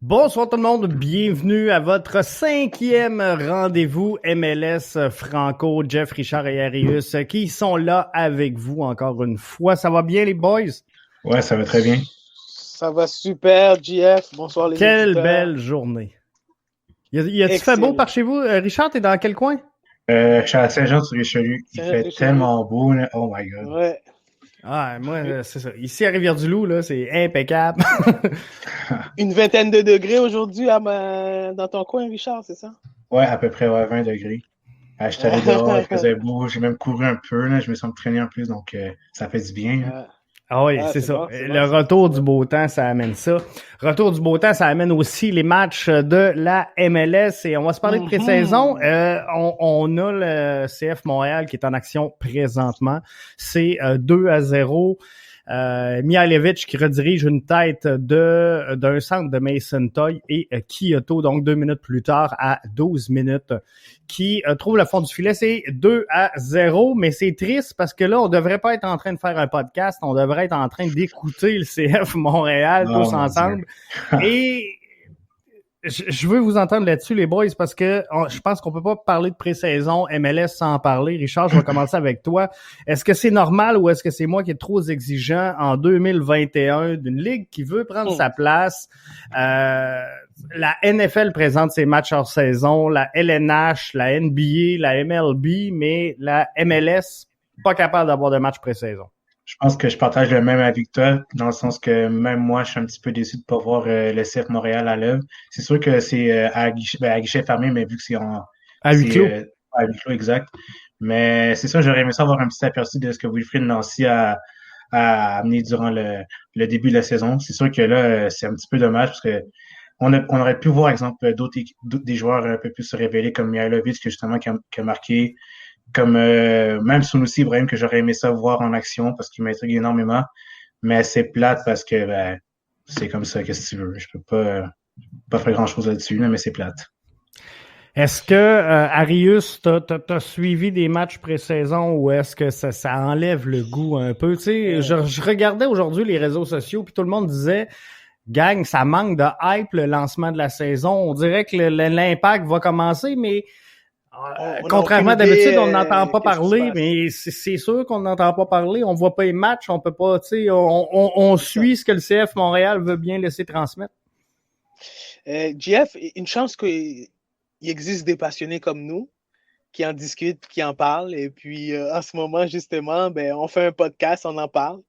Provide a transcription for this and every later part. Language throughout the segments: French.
Bonsoir tout le monde, bienvenue à votre 5e rendez-vous MLS Franco, Jeff, Richard et Arius qui sont là avec vous encore une fois. Ça va bien les boys? Ouais, ça va très bien. Ça va super, JF. Bonsoir les Quelle auditeurs. belle journée. Y a-tu fait beau par chez vous? Richard, t'es dans quel coin? Je suis à Saint-Jean-sur-Richelieu. Il fait tellement beau, là. Oh my God. Ouais. Ah, moi, c'est ça. Ici à Rivière-du-Loup, là, c'est impeccable. Une vingtaine de degrés aujourd'hui dans ton coin, Richard, c'est ça? Ouais, à peu près 20 degrés. J'étais allé dehors, il faisait beau. J'ai même couru un peu, là. Je me suis entraîné un peu, donc ça fait du bien. Hein. Ah oui, c'est ça. Bon, le retour du beau temps, ça amène ça. Retour du beau temps, ça amène aussi les matchs de la MLS. Et on va se parler de pré-saison. On a le CF Montréal qui est en action présentement. C'est 2-0. Mihailovic qui redirige une tête d'un centre de Mason Toye et Kyoto, donc 2 minutes plus tard à 12 minutes, qui trouve le fond du filet. C'est 2-0, mais c'est triste parce que là, on devrait pas être en train de faire un podcast, on devrait être en train d'écouter le CF Montréal tous ensemble. Et je veux vous entendre là-dessus, les boys, parce que je pense qu'on peut pas parler de pré-saison MLS sans en parler. Richard, je vais commencer avec toi. Est-ce que c'est normal ou est-ce que c'est moi qui est trop exigeant en 2021 d'une ligue qui veut prendre sa place? La NFL présente ses matchs hors saison, la LNH, la NBA, la MLB, mais la MLS, pas capable d'avoir de match pré-saison. Je pense que je partage le même avec toi, dans le sens que même moi, je suis un petit peu déçu de ne pas voir le CF Montréal à l'œuvre. C'est sûr que c'est à guichet fermé, mais vu que c'est à huis clos. À huis clos, exact. Mais c'est ça, j'aurais aimé ça avoir un petit aperçu de ce que Wilfried Nancy a amené durant le début de la saison. C'est sûr que là, c'est un petit peu dommage parce que on aurait pu voir, exemple, des joueurs un peu plus se révéler comme Mihailovic, qui a marqué, comme même Sunusi Ibrahim, que j'aurais aimé ça voir en action parce qu'il m'intrigue énormément. Mais c'est plate parce que c'est comme ça, qu'est-ce que tu veux. Je peux pas faire grand-chose là-dessus, là, mais c'est plate. Est-ce que, Arius, t'as suivi des matchs pré-saison ou est-ce que ça enlève le goût un peu? Tu sais, je regardais aujourd'hui les réseaux sociaux puis tout le monde disait gang, ça manque de hype le lancement de la saison. On dirait que l'impact va commencer, mais contrairement à d'habitude, on n'entend pas parler, mais c'est sûr qu'on n'entend pas parler. On voit pas les matchs, on peut pas, tu sais, on suit ce que le CF Montréal veut bien laisser transmettre. Jeff, une chance qu'il existe des passionnés comme nous qui en discutent, qui en parlent. Et puis, en ce moment, justement, on fait un podcast, on en parle.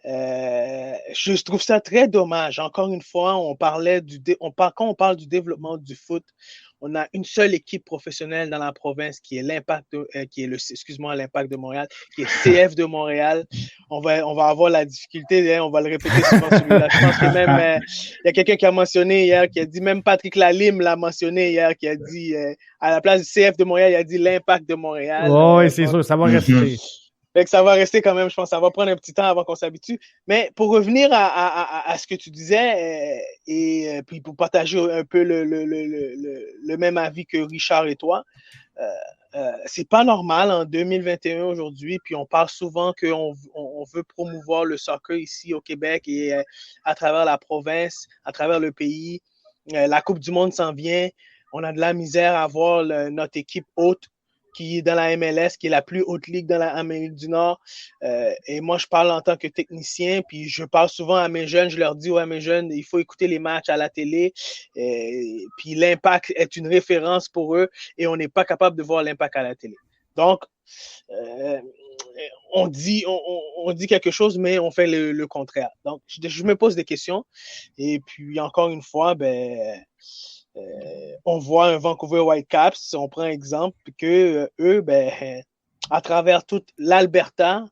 Je trouve ça très dommage. Encore une fois, quand on parle du développement du foot, on a une seule équipe professionnelle dans la province qui est l'Impact de Montréal, qui est CF de Montréal. On va avoir la difficulté, on va le répéter souvent celui-là. Je pense que même, il y a quelqu'un qui a mentionné hier, qui a dit, même Patrick Lalime l'a mentionné hier, qui a dit, à la place du CF de Montréal, il a dit l'Impact de Montréal. Oui, c'est sûr, ça va rester. Fait que ça va rester quand même, je pense, ça va prendre un petit temps avant qu'on s'habitue. Mais pour revenir à ce que tu disais, puis pour partager un peu le même avis que Richard et toi, c'est pas normal en 2021 aujourd'hui, puis on parle souvent qu'on veut promouvoir le soccer ici au Québec et à travers la province, à travers le pays. La Coupe du Monde s'en vient. On a de la misère à voir notre équipe haute qui est dans la MLS, qui est la plus haute ligue dans l'Amérique du Nord. Et moi, je parle en tant que technicien, puis je parle souvent à mes jeunes, je leur dis, ouais, mes jeunes, il faut écouter les matchs à la télé. Puis l'Impact est une référence pour eux et on n'est pas capable de voir l'Impact à la télé. Donc, on dit quelque chose, mais on fait le contraire. Donc, je me pose des questions. Et puis, encore une fois, on voit un Vancouver Whitecaps, si on prend un exemple, que eux, à travers toute l'Alberta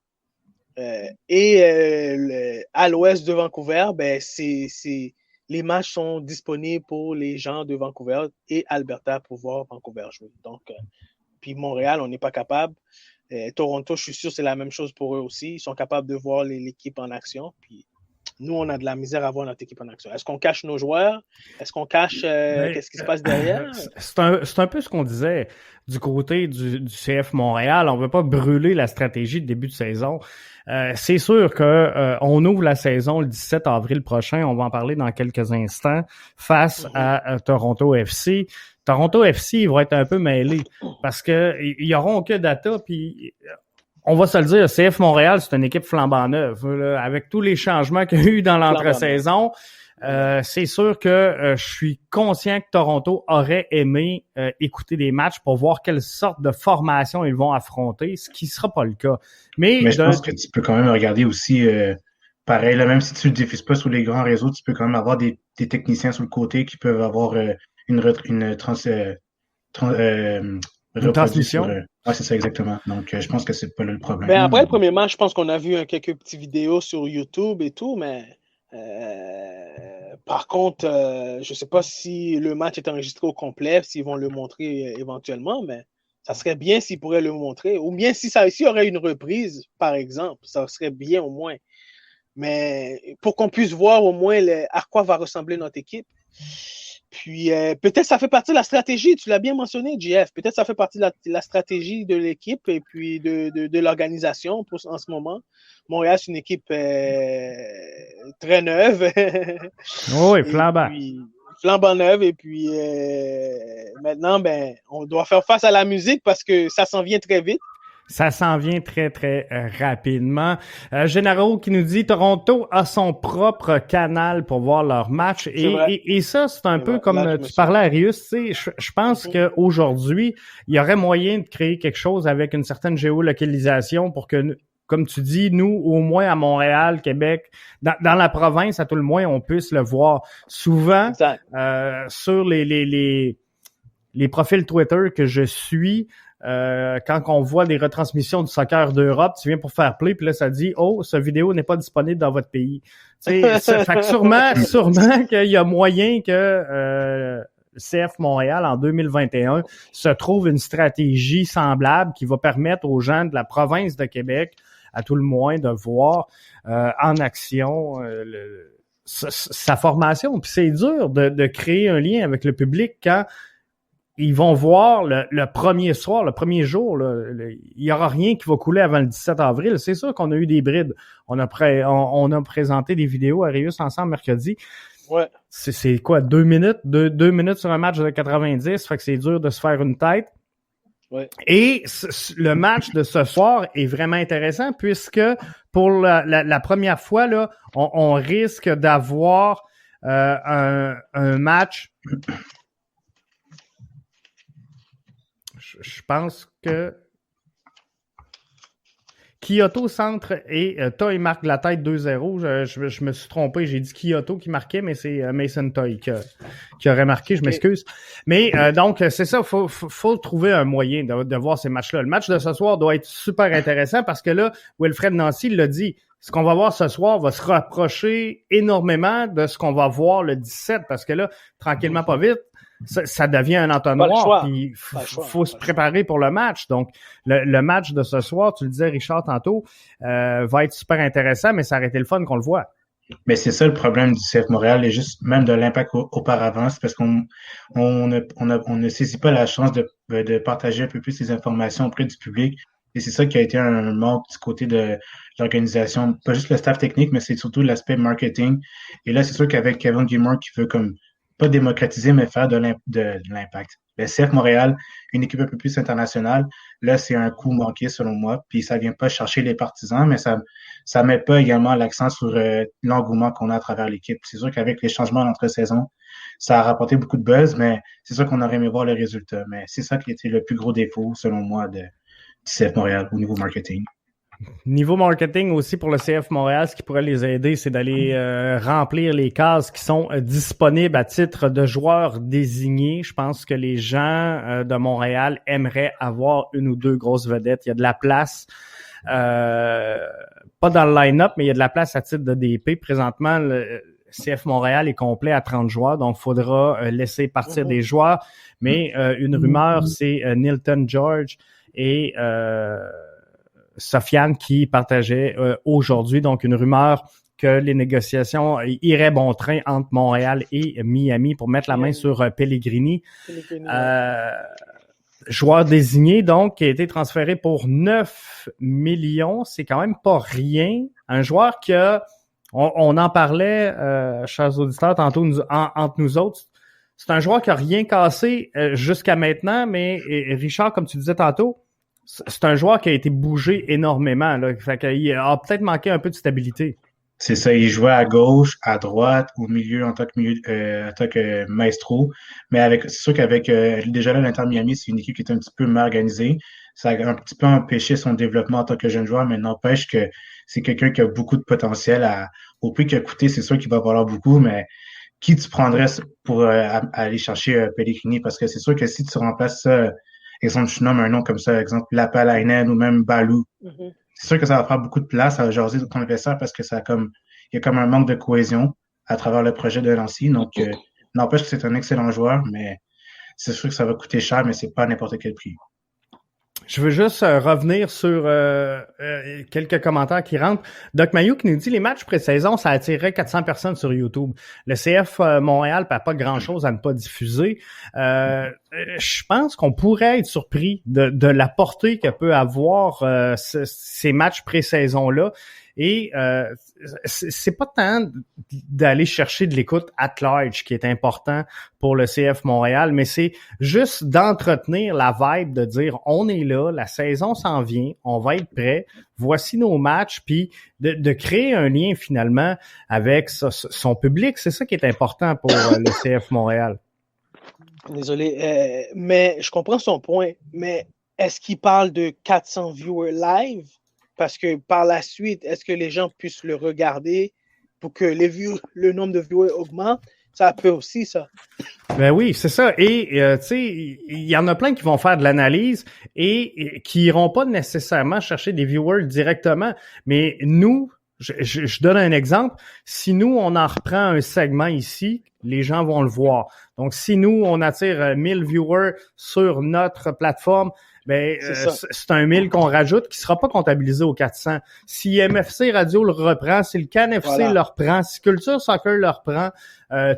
et à l'ouest de Vancouver, les matchs sont disponibles pour les gens de Vancouver et Alberta pour voir Vancouver jouer. Donc, puis Montréal, on n'est pas capable. Toronto, je suis sûr, c'est la même chose pour eux aussi. Ils sont capables de voir l'équipe en action. Puis nous, on a de la misère à voir notre équipe en action. Est-ce qu'on cache nos joueurs? Est-ce qu'on cache qu'est-ce qui se passe derrière? C'est un peu ce qu'on disait du côté du CF Montréal. On ne veut pas brûler la stratégie de début de saison. C'est sûr que on ouvre la saison le 17 avril prochain. On va en parler dans quelques instants face à Toronto FC. Toronto FC, ils vont être un peu mêlés parce que ils auront que data puis on va se le dire, CF Montréal, c'est une équipe flambant neuve. Là, avec tous les changements qu'il y a eu dans l'entre-saison, c'est sûr que je suis conscient que Toronto aurait aimé écouter des matchs pour voir quelle sorte de formation ils vont affronter, ce qui sera pas le cas. Mais je pense que tu peux quand même regarder aussi, pareil, là, même si tu ne le diffuses pas sur les grands réseaux, tu peux quand même avoir des techniciens sur le côté qui peuvent avoir une transmission. Oui, c'est ça exactement. Donc, je pense que c'est pas là le problème. Ben, après le premier match, je pense qu'on a vu quelques petites vidéos sur YouTube et tout, mais par contre, je sais pas si le match est enregistré au complet, s'ils vont le montrer éventuellement, mais ça serait bien s'ils pourraient le montrer. Ou bien s'il y aurait une reprise, par exemple, ça serait bien au moins. Mais pour qu'on puisse voir au moins à quoi va ressembler notre équipe. Puis peut-être ça fait partie de la stratégie, tu l'as bien mentionné, JF. Peut-être ça fait partie de la stratégie de l'équipe et puis de l'organisation en ce moment. Montréal, c'est une équipe très neuve. Oui, flambant. Flambant neuve. Et puis maintenant, ben, on doit faire face à la musique parce que ça s'en vient très vite. Ça s'en vient très, très rapidement. Généraux qui nous dit Toronto a son propre canal pour voir leur match. Et ça, c'est un peu comme tu parlais à Arius. Tu sais, je pense qu'aujourd'hui, il y aurait moyen de créer quelque chose avec une certaine géolocalisation pour que, comme tu dis, nous, au moins à Montréal, Québec, dans la province, à tout le moins, on puisse le voir. Souvent, sur les profils Twitter que je suis, quand on voit des retransmissions du soccer d'Europe, tu viens pour faire play, puis là, ça dit « Oh, cette vidéo n'est pas disponible dans votre pays. » Fait que sûrement qu'il y a moyen que CF Montréal, en 2021, se trouve une stratégie semblable qui va permettre aux gens de la province de Québec, à tout le moins, de voir en action sa formation. Puis c'est dur de créer un lien avec le public quand ils vont voir le premier soir, le premier jour, il y aura rien qui va couler avant le 17 avril. C'est sûr qu'on a eu des brides. On a présenté des vidéos à Arius ensemble mercredi. Ouais. C'est quoi, 2 minutes? 2 minutes sur un match de 90, fait que c'est dur de se faire une tête. Ouais. Et le match de ce soir est vraiment intéressant puisque pour la première fois, là, on risque d'avoir un match. Je pense que Kyoto centre et Toy marque la tête 2-0. Je me suis trompé, j'ai dit Kyoto qui marquait, mais c'est Mason Toy qui aurait marqué, je m'excuse. Mais donc, c'est ça, faut trouver un moyen de voir ces matchs-là. Le match de ce soir doit être super intéressant parce que là, Wilfred Nancy l'a dit, ce qu'on va voir ce soir va se rapprocher énormément de ce qu'on va voir le 17 parce que là, tranquillement pas vite, ça devient un entonnoir, puis faut se préparer pour le match. Donc, le match de ce soir, tu le disais, Richard, tantôt, va être super intéressant, mais ça aurait été le fun qu'on le voit. Mais c'est ça le problème du CF Montréal et juste même de l'Impact auparavant, c'est parce qu'on ne saisit pas la chance de partager un peu plus ces informations auprès du public. Et c'est ça qui a été un manque du côté de l'organisation, pas juste le staff technique, mais c'est surtout l'aspect marketing. Et là, c'est sûr qu'avec Kevin Gilmore qui veut comme pas démocratiser, mais faire de l'impact. Le CF Montréal, une équipe un peu plus internationale, là, c'est un coup manqué selon moi, puis ça vient pas chercher les partisans, mais ça met pas également l'accent sur l'engouement qu'on a à travers l'équipe. C'est sûr qu'avec les changements d'entre-saison, ça a rapporté beaucoup de buzz, mais c'est sûr qu'on aurait aimé voir le résultat. Mais c'est ça qui était le plus gros défaut, selon moi, du CF Montréal au niveau marketing. Niveau marketing aussi pour le CF Montréal, ce qui pourrait les aider, c'est d'aller remplir les cases qui sont disponibles à titre de joueurs désignés. Je pense que les gens de Montréal aimeraient avoir une ou deux grosses vedettes. Il y a de la place, pas dans le line-up, mais il y a de la place à titre de DP. Présentement, le CF Montréal est complet à 30 joueurs, donc il faudra laisser partir des joueurs. Mais une rumeur, c'est Nilton George et Sofiane qui partageait aujourd'hui, donc une rumeur que les négociations iraient bon train entre Montréal et Miami pour mettre la main sur Pellegrini. Joueur désigné, donc, qui a été transféré pour 9 millions. C'est quand même pas rien. Un joueur qui a, on en parlait, chers auditeurs, tantôt entre nous autres. C'est un joueur qui a rien cassé jusqu'à maintenant, mais Richard, comme tu disais tantôt, c'est un joueur qui a été bougé énormément. Là. Fait qu'il a peut-être manqué un peu de stabilité. C'est ça, il jouait à gauche, à droite, au milieu en tant que maestro. Mais c'est sûr qu'avec déjà là, l'Inter Miami, c'est une équipe qui est un petit peu mal organisée. Ça a un petit peu empêché son développement en tant que jeune joueur, mais n'empêche que c'est quelqu'un qui a beaucoup de potentiel. Au prix qu'il a coûté, c'est sûr qu'il va valoir beaucoup, mais qui tu prendrais pour aller chercher Pellegrini? Parce que c'est sûr que si tu remplaces ça, exemple, je nomme un nom comme ça, exemple Lapalainen ou même Balou. Mm-hmm. C'est sûr que ça va faire beaucoup de place à jaser ton adversaire parce que il y a comme un manque de cohésion à travers le projet de Nancy. Donc, n'empêche que c'est un excellent joueur, mais c'est sûr que ça va coûter cher, mais c'est pas à n'importe quel prix. Je veux juste revenir sur quelques commentaires qui rentrent. Doc Mayou qui nous dit les matchs pré-saison, ça attirerait 400 personnes sur YouTube. Le CF Montréal n'a pas grand-chose à ne pas diffuser. Je pense qu'on pourrait être surpris de la portée que peut avoir ces matchs pré-saison-là. Et c'est pas tant d'aller chercher de l'écoute at large qui est important pour le CF Montréal, mais c'est juste d'entretenir la vibe, de dire on est là, la saison s'en vient, on va être prêt, voici nos matchs, puis de créer un lien finalement avec son public. C'est ça qui est important pour le CF Montréal. Désolé, mais je comprends son point, mais est-ce qu'il parle de 400 viewers live? Parce que par la suite, est-ce que les gens puissent le regarder pour que le nombre de viewers augmente? Ça peut aussi, ça. Ben oui, c'est ça. Et tu sais, il y en a plein qui vont faire de l'analyse et qui iront pas nécessairement chercher des viewers directement. Mais nous, je donne un exemple. Si nous, on en reprend un segment ici, les gens vont le voir. Donc, si nous, on attire 1000 viewers sur notre plateforme, ben c'est un 1000 qu'on rajoute qui sera pas comptabilisé aux 400. Si MFC Radio le reprend, si le CanFC le reprend, si Culture Soccer le reprend,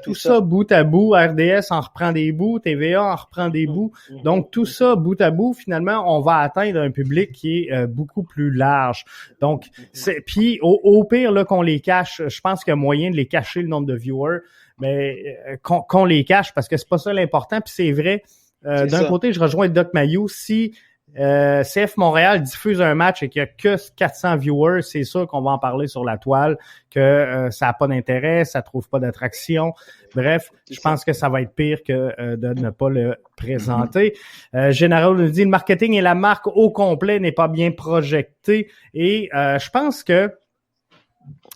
tout ça bout à bout, RDS en reprend des bouts, TVA en reprend des bouts. Donc tout ça bout à bout, finalement, on va atteindre un public qui est beaucoup plus large. Donc puis au pire là qu'on les cache, je pense qu'il y a moyen de les cacher le nombre de viewers, mais qu'on les cache parce que c'est pas ça l'important. Puis c'est vrai. D'un côté, je rejoins Doc Mayou. Si CF Montréal diffuse un match et qu'il n'y a que 400 viewers, c'est sûr qu'on va en parler sur la toile, que ça n'a pas d'intérêt, ça trouve pas d'attraction. Bref, je pense que ça va être pire que de ne pas le présenter. Général nous dit, le marketing et la marque au complet n'est pas bien projeté. Et je pense que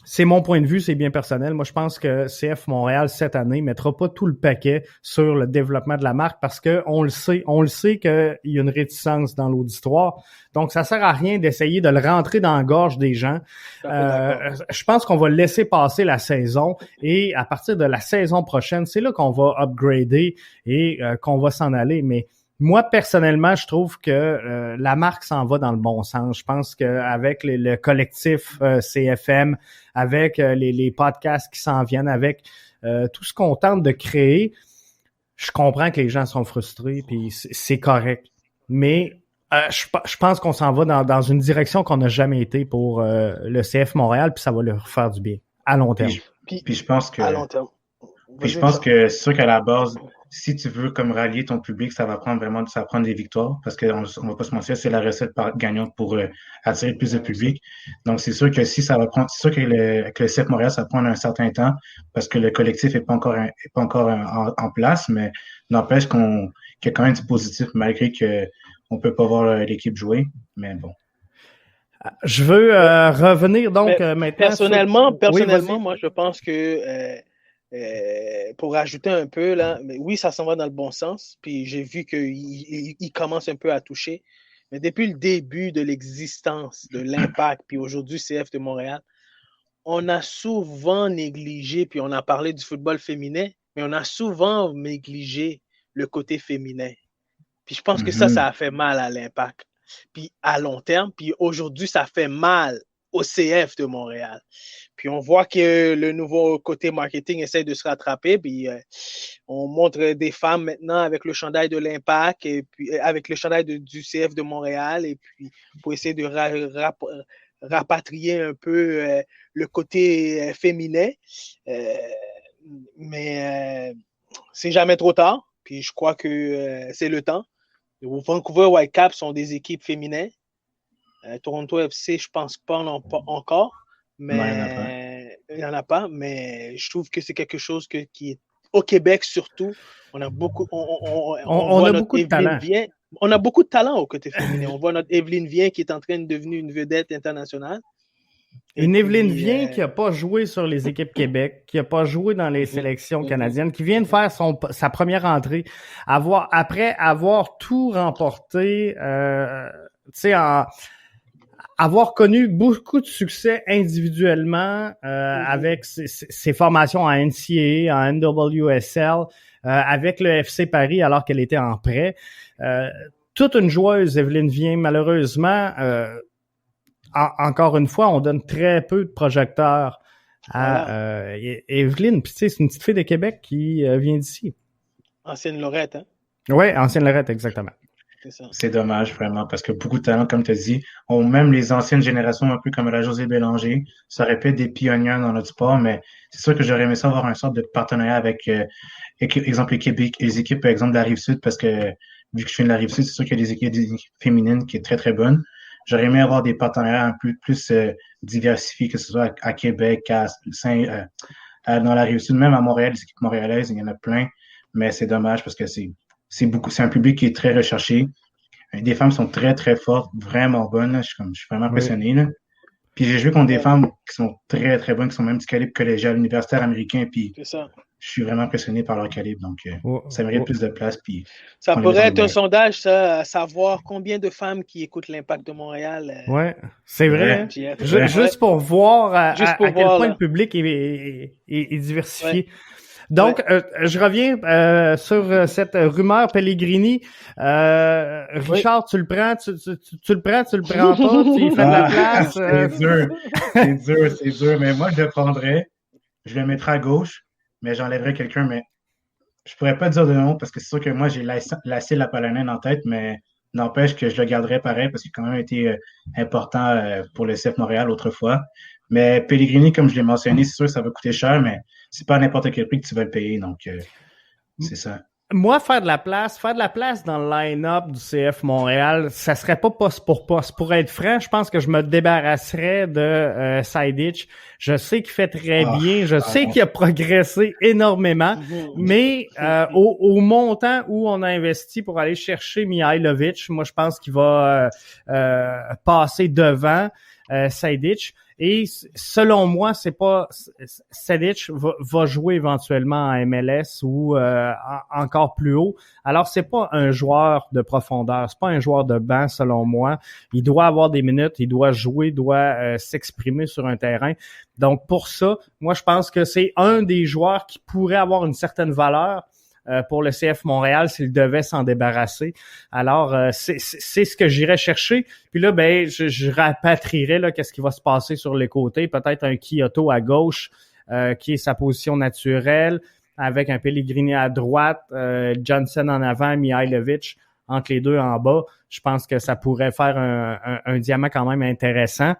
c'est mon point de vue, c'est bien personnel. Moi, je pense que CF Montréal, cette année, mettra pas tout le paquet sur le développement de la marque parce que on le sait qu'il y a une réticence dans l'auditoire. Donc, ça sert à rien d'essayer de le rentrer dans la gorge des gens. Je pense qu'on va laisser passer la saison et à partir de la saison prochaine, c'est là qu'on va upgrader et qu'on va s'en aller. Mais moi, personnellement, je trouve que la marque s'en va dans le bon sens. Je pense qu'avec le collectif CFM, avec les podcasts qui s'en viennent, avec tout ce qu'on tente de créer, je comprends que les gens sont frustrés, puis c'est correct. Mais je pense qu'on s'en va dans une direction qu'on n'a jamais été pour le CF Montréal, puis ça va leur faire du bien à long terme. Puis je pense que... À long terme. Puis je pense que c'est sûr qu'à la base, si tu veux comme rallier ton public, ça va prendre des victoires parce qu'on va pas se mentir, c'est la recette gagnante pour attirer plus de public. Donc c'est sûr que c'est sûr que le CF Montréal, ça va prendre un certain temps parce que le collectif est pas encore en place, mais n'empêche qu'il y a quand même du positif malgré que on peut pas voir l'équipe jouer. Mais bon. Je veux revenir donc maintenant. Personnellement, moi je pense que pour ajouter un peu, là, mais oui, ça s'en va dans le bon sens. Puis j'ai vu qu'il commence un peu à toucher. Mais depuis le début de l'existence de l'Impact, puis aujourd'hui CF de Montréal, on a souvent négligé, puis on a parlé du football féminin, mais on a souvent négligé le côté féminin. Puis je pense que ça a fait mal à l'Impact. Puis à long terme, puis aujourd'hui, ça fait mal au CF de Montréal. Puis on voit que le nouveau côté marketing essaie de se rattraper. Puis on montre des femmes maintenant avec le chandail de l'Impact et puis avec le chandail du CF de Montréal. Et puis pour essayer de rapatrier un peu le côté féminin. Mais c'est jamais trop tard. Puis je crois que c'est le temps. Vancouver Whitecaps sont des équipes féminines. Toronto FC, je pense pas encore. Mais il n'y en a pas. Mais je trouve que c'est quelque chose qui est au Québec surtout. On a beaucoup. On a beaucoup de talent. On a beaucoup de talent au côté féminin. On voit notre Evelyne Viens qui est en train de devenir une vedette internationale. Evelyne Viens qui n'a pas joué sur les équipes Québec, qui n'a pas joué dans les sélections canadiennes, qui vient de faire sa première entrée, après avoir tout remporté, avoir connu beaucoup de succès individuellement avec ses formations en NCAA, en NWSL, avec le FC Paris alors qu'elle était en prêt. Toute une joueuse, Evelyne Viens, malheureusement... encore une fois, on donne très peu de projecteurs à Evelyne. Puis tu sais, c'est une petite fille de Québec qui vient d'ici. Ancienne Lorette, hein? Oui, ancienne Lorette, exactement. C'est dommage, vraiment, parce que beaucoup de talents, comme tu as dit, même les anciennes générations, un peu comme la Josée Bélanger, ça aurait pu être des pionnières dans notre sport, mais c'est sûr que j'aurais aimé ça avoir un sorte de partenariat avec, exemple, les équipes, par exemple, de la Rive-Sud, parce que vu que je suis de la Rive-Sud, c'est sûr qu'il y a des équipes féminines qui est très, très bonnes. J'aurais aimé avoir des partenariats un peu plus diversifiés, que ce soit à Québec, dans la Rive-Sud, même à Montréal, les équipes montréalaises, il y en a plein, mais c'est dommage parce que c'est un public qui est très recherché. Des femmes sont très, très fortes, vraiment bonnes. Là. Je suis vraiment impressionné. Là. Puis j'ai joué contre des femmes qui sont très, très bonnes, qui sont même du calibre collégial, universitaire américain, puis je suis vraiment impressionné par leur calibre. Donc, ça mérite plus de place. Puis ça pourrait être un sondage, ça, à savoir combien de femmes qui écoutent l'Impact de Montréal. Oui, c'est vrai. Juste pour voir à quel point le public est diversifié. Ouais. Donc, je reviens sur cette rumeur Pellegrini. Richard, tu le prends, tu le prends pas, tu y fais de la place. C'est dur. Mais moi, je le prendrais. Je le mettrais à gauche, mais j'enlèverais quelqu'un. Mais je pourrais pas dire de nom parce que c'est sûr que moi, j'ai Lassie Lapalainen en tête, mais n'empêche que je le garderais pareil parce qu'il a quand même été important pour le CF Montréal autrefois. Mais Pellegrini, comme je l'ai mentionné, c'est sûr que ça va coûter cher, mais c'est pas à n'importe quel prix que tu vas le payer. Donc, c'est ça. Moi, faire de la place dans le line-up du CF Montréal, ça serait pas poste pour poste. Pour être franc, je pense que je me débarrasserais de Sidic. Je sais qu'il fait très bien. Je sais qu'il a progressé énormément. Mais au montant où on a investi pour aller chercher Mihailovic, moi, je pense qu'il va passer devant Sidic. Et selon moi, c'est pas Sedic va jouer éventuellement en MLS ou encore plus haut. Alors c'est pas un joueur de profondeur, c'est pas un joueur de banc selon moi. Il doit avoir des minutes, il doit jouer, doit s'exprimer sur un terrain. Donc pour ça, moi je pense que c'est un des joueurs qui pourrait avoir une certaine valeur pour le CF Montréal s'il devait s'en débarrasser. Alors, c'est ce que j'irais chercher. Puis là, ben, je rapatrierais là, qu'est-ce qui va se passer sur les côtés. Peut-être un Kyoto à gauche, qui est sa position naturelle, avec un Pellegrini à droite, Johnson en avant, Mihailovic entre les deux en bas. Je pense que ça pourrait faire un diamant quand même intéressant.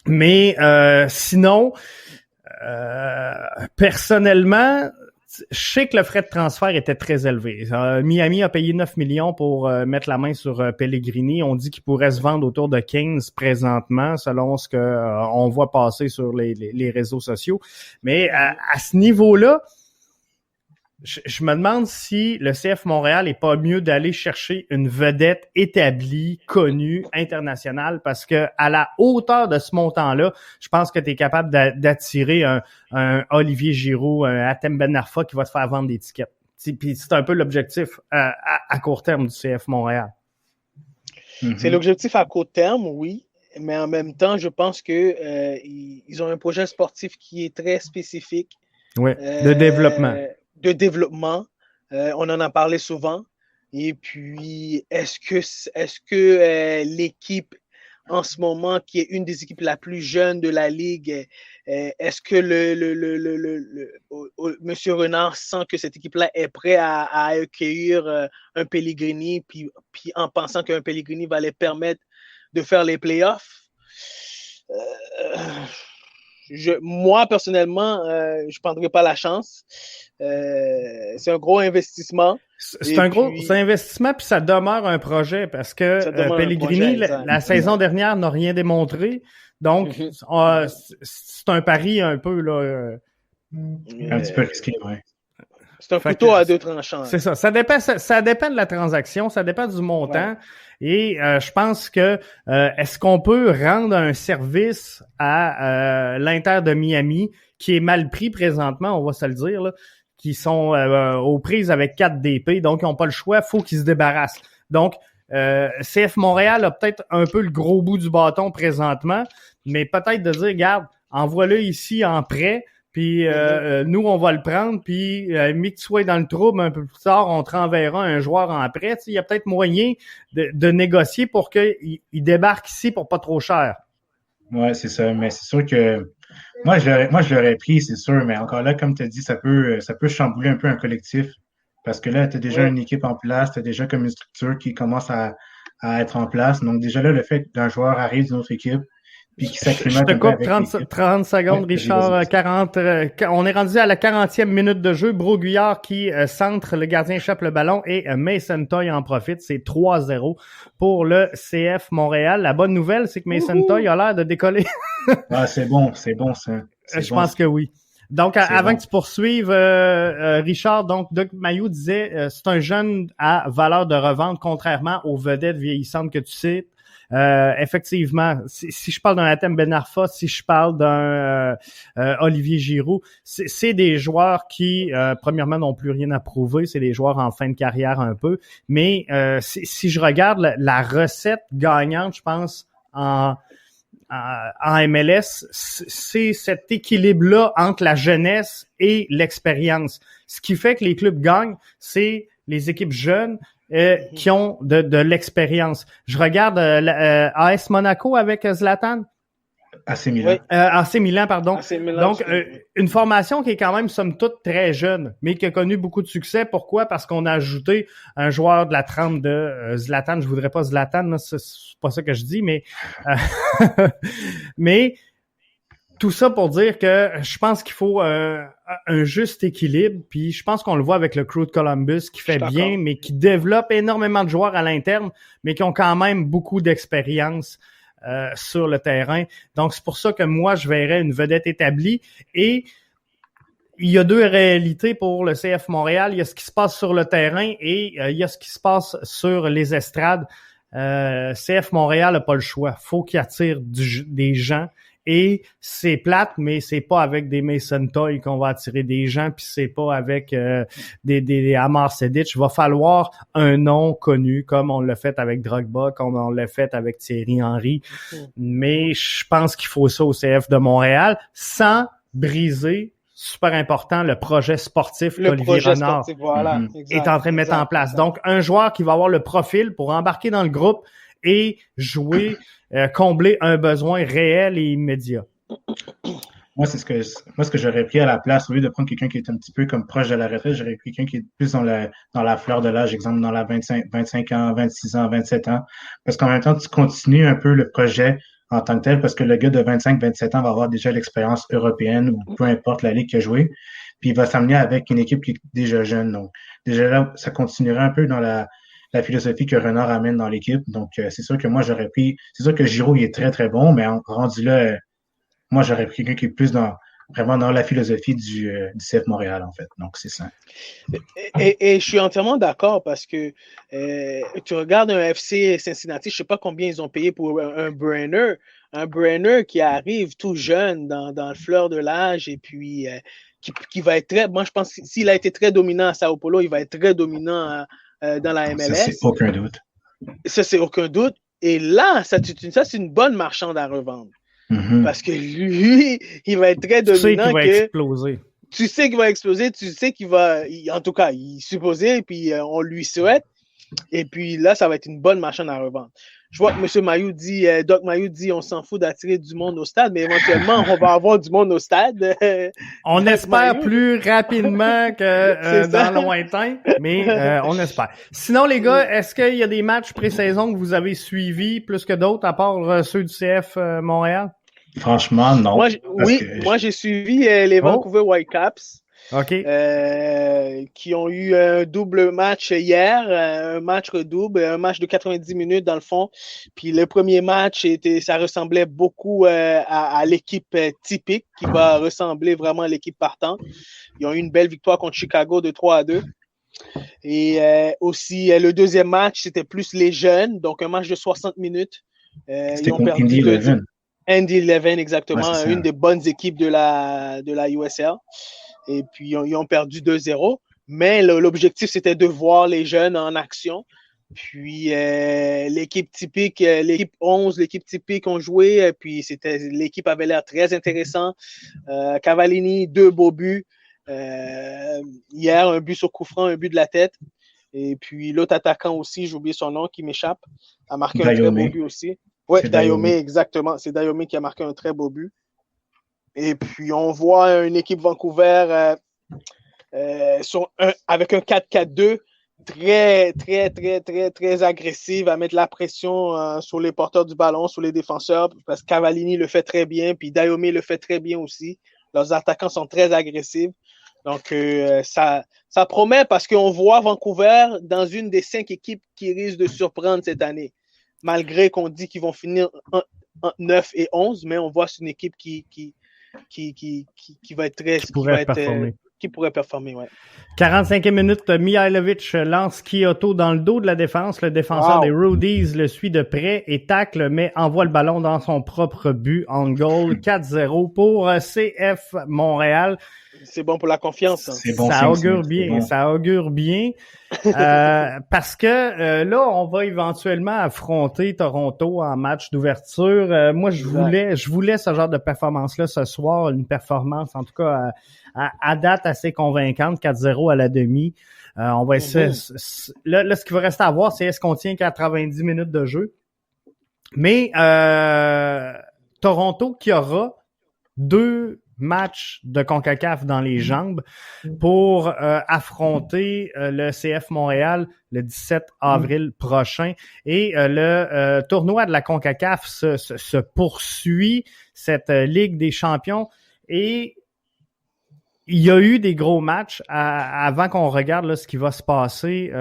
Mais sinon, personnellement, je sais que le frais de transfert était très élevé. Miami a payé 9 millions pour mettre la main sur Pellegrini. On dit qu'il pourrait se vendre autour de 15 présentement, selon ce que on voit passer sur les réseaux sociaux. Mais à ce niveau-là, je me demande si le CF Montréal est pas mieux d'aller chercher une vedette établie, connue, internationale, parce que à la hauteur de ce montant-là, je pense que tu es capable d'attirer un Olivier Giroud, un Hatem Ben Arfa qui va te faire vendre des tickets. Puis c'est un peu l'objectif à court terme du CF Montréal. C'est l'objectif à court terme, oui. Mais en même temps, je pense que ils ont un projet sportif qui est très spécifique. Oui, de développement. On en a parlé souvent. Et puis, est-ce que l'équipe en ce moment, qui est une des équipes la plus jeune de la Ligue, est-ce que Monsieur Renard sent que cette équipe-là est prêt à accueillir un Pellegrini, puis en pensant qu'un Pellegrini va les permettre de faire les playoffs? Moi, personnellement, je ne prendrais pas la chance. C'est un gros investissement. C'est un gros investissement, puis ça demeure un projet parce que Pellegrini, la saison dernière, n'a rien démontré. Donc, c'est un pari un peu là. Un petit peu risqué, oui. C'est un couteau à deux tranchants. C'est ça. Ça dépend de la transaction, ça dépend du montant. Ouais. Et je pense que est-ce qu'on peut rendre un service à l'Inter de Miami, qui est mal pris présentement, on va se le dire, là, qui sont aux prises avec 4 DP, donc ils n'ont pas le choix, il faut qu'ils se débarrassent. Donc, CF Montréal a peut-être un peu le gros bout du bâton présentement, mais peut-être de dire, regarde, envoie-le ici en prêt, puis nous, on va le prendre, puis mais que tu sois dans le trouble un peu plus tard, on te renverra un joueur en prêt. Il y a peut-être moyen de négocier pour qu'il débarque ici pour pas trop cher. Ouais, c'est ça. Mais c'est sûr que moi, je l'aurais pris, c'est sûr. Mais encore là, comme tu as dit, ça peut chambouler un peu un collectif. Parce que là, tu as déjà une équipe en place, tu as déjà comme une structure qui commence à être en place. Donc déjà là, le fait qu'un joueur arrive d'une autre équipe, puis qui je te coupe 30 secondes, ouais, Richard. 40. On est rendu à la 40e minute de jeu. Broguillard qui centre, le gardien échappe le ballon et Mason Toye en profite. C'est 3-0 pour le CF Montréal. La bonne nouvelle, c'est que Mason Toye a l'air de décoller. Ah, c'est bon ça. Je pense que oui. Donc, avant que tu poursuives, Richard, donc Doug Mayou disait c'est un jeune à valeur de revente, contrairement aux vedettes vieillissantes que tu cites. Effectivement, si je parle d'un Hatem Ben Arfa, si je parle d'un Olivier Giroud, c'est des joueurs qui, premièrement, n'ont plus rien à prouver. C'est des joueurs en fin de carrière un peu. Mais si je regarde la recette gagnante, je pense, en MLS, c'est cet équilibre-là entre la jeunesse et l'expérience. Ce qui fait que les clubs gagnent, c'est les équipes jeunes qui ont de l'expérience. Je regarde AS Monaco avec Zlatan. AC Milan. Oui. AC Milan, pardon. AC Milan, donc, une formation qui est quand même, somme toute, très jeune, mais qui a connu beaucoup de succès. Pourquoi? Parce qu'on a ajouté un joueur de la trempe de Zlatan. Je voudrais pas Zlatan, là, c'est pas ça que je dis, mais mais tout ça pour dire que je pense qu'il faut un juste équilibre, puis je pense qu'on le voit avec le Crew de Columbus qui fait bien, mais qui développe énormément de joueurs à l'interne, mais qui ont quand même beaucoup d'expérience sur le terrain. Donc, c'est pour ça que moi, je verrais une vedette établie. Et il y a deux réalités pour le CF Montréal. Il y a ce qui se passe sur le terrain et il y a ce qui se passe sur les estrades. CF Montréal n'a pas le choix. Faut qu'il attire des gens. Et c'est plate, mais c'est pas avec des Mason Toye qu'on va attirer des gens, puis c'est pas avec des Amar Sedic. Il va falloir un nom connu, comme on l'a fait avec Drogba, comme on l'a fait avec Thierry Henry. Mais je pense qu'il faut ça au CF de Montréal, sans briser, super important, le projet sportif qu'Olivier Renard est en train de mettre en place. Donc, un joueur qui va avoir le profil pour embarquer dans le groupe et jouer, combler un besoin réel et immédiat. Moi, ce que j'aurais pris à la place, au lieu de prendre quelqu'un qui est un petit peu comme proche de la retraite, j'aurais pris quelqu'un qui est plus dans la fleur de l'âge, exemple dans la 25 ans, 26 ans, 27 ans. Parce qu'en même temps, tu continues un peu le projet en tant que tel, parce que le gars de 25-27 ans va avoir déjà l'expérience européenne ou peu importe la ligue qu'il a joué. Puis il va s'amener avec une équipe qui est déjà jeune. Donc, déjà là, ça continuera un peu dans la philosophie que Renard amène dans l'équipe. Donc, c'est sûr que moi, j'aurais pris... C'est sûr que Giroud, il est très, très bon, mais rendu là, moi, j'aurais pris quelqu'un qui est plus vraiment dans la philosophie du CF Montréal, en fait. Donc, c'est ça. Et je suis entièrement d'accord parce que tu regardes un FC Cincinnati, je ne sais pas combien ils ont payé pour un Brenner. Un Brenner qui arrive tout jeune dans le fleur de l'âge et puis qui va être très... Moi, je pense que s'il a été très dominant à Sao Paulo, il va être très dominant dans la MLS. Ça, c'est aucun doute. Ça, c'est aucun doute. Et là, ça c'est une bonne marchande à revendre. Mm-hmm. Parce que lui, il va être très dominant. Tu sais qu'il va exploser. Tu sais qu'il va exploser, tu sais qu'il va, en tout cas, il est supposé, puis on lui souhaite. Et puis là, ça va être une bonne machine à revendre. Je vois que M. Mailloux dit, Doc Mailloux dit, on s'en fout d'attirer du monde au stade, mais éventuellement, on va avoir du monde au stade. On espère plus rapidement que dans le lointain, mais on espère. Sinon, les gars, est-ce qu'il y a des matchs pré-saison que vous avez suivis plus que d'autres, à part ceux du CF Montréal? Franchement, non. Moi, j'ai suivi les Vancouver Whitecaps. OK. Qui ont eu un double match hier, un match redouble, un match de 90 minutes dans le fond. Puis le premier match, ça ressemblait beaucoup à l'équipe typique qui va ressembler vraiment à l'équipe partante. Ils ont eu une belle victoire contre Chicago de 3-2. Et aussi, le deuxième match, c'était plus les jeunes, donc un match de 60 minutes. C'était contre Indy 11. Indy 11, exactement, ouais, une des bonnes équipes de la USL. Et puis, ils ont perdu 2-0. Mais l'objectif, c'était de voir les jeunes en action. Puis, l'équipe typique, l'équipe 11, l'équipe typique ont joué. Puis, l'équipe avait l'air très intéressante. Cavallini, 2 beaux buts. Hier, un but sur coup franc, un but de la tête. Et puis, l'autre attaquant aussi, j'ai oublié son nom, qui m'échappe, a marqué un très beau but aussi. Oui, Dayome, exactement. C'est Dayome qui a marqué un très beau but. Et puis, on voit une équipe Vancouver avec un 4-4-2 très, très, très, très, très agressive à mettre la pression sur les porteurs du ballon, sur les défenseurs, parce que Cavallini le fait très bien, puis Dayome le fait très bien aussi. Leurs attaquants sont très agressifs. Donc, ça promet parce qu'on voit Vancouver dans une des 5 équipes qui risquent de surprendre cette année. Malgré qu'on dit qu'ils vont finir en 9 et 11, mais on voit c'est une équipe qui va être très... Qui pourrait performer, ouais. 45e minute, Mihailovic lance Kyoto dans le dos de la défense. Le défenseur des Rudies le suit de près et tacle, mais envoie le ballon dans son propre but en goal. 4-0 pour CF Montréal. C'est bon pour la confiance. Hein. Bon, ça augure bien, bon. Ça augure bien. Parce que là, on va éventuellement affronter Toronto en match d'ouverture. Moi, je voulais ce genre de performance-là ce soir, une performance, en tout cas, à date assez convaincante, 4-0 à la demi. On va essayer. Là, ce qui va rester à voir, c'est est-ce qu'on tient 90 minutes de jeu. Mais Toronto qui aura 2 match de CONCACAF dans les jambes pour affronter le CF Montréal le 17 avril prochain. Et le tournoi de la CONCACAF se poursuit, cette Ligue des champions. Et il y a eu des gros matchs avant qu'on regarde là, ce qui va se passer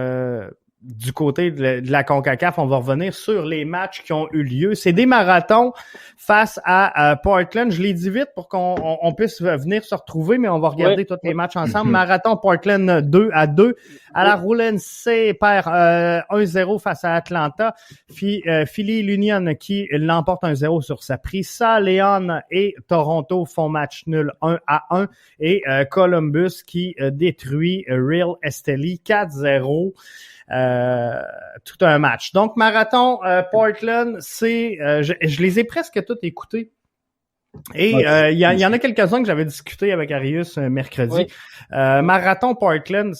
du côté de la CONCACAF. On va revenir sur les matchs qui ont eu lieu. C'est des marathons face à Portland. Je l'ai dit vite pour qu'on puisse venir se retrouver, mais on va regarder tous les matchs ensemble. Marathon Portland 2-2. À la Roulense perd 1-0 face à Atlanta. Philly l'Union qui l'emporte 1-0 sur sa prise. Léon et Toronto font match nul 1-1. Et Columbus qui détruit Real Esteli 4-0. Tout un match. Donc, Marathon Portland, c'est... je les ai presque tous écoutés. Et il y en a quelques-uns que j'avais discuté avec Arius mercredi. Oui. Marathon Portland,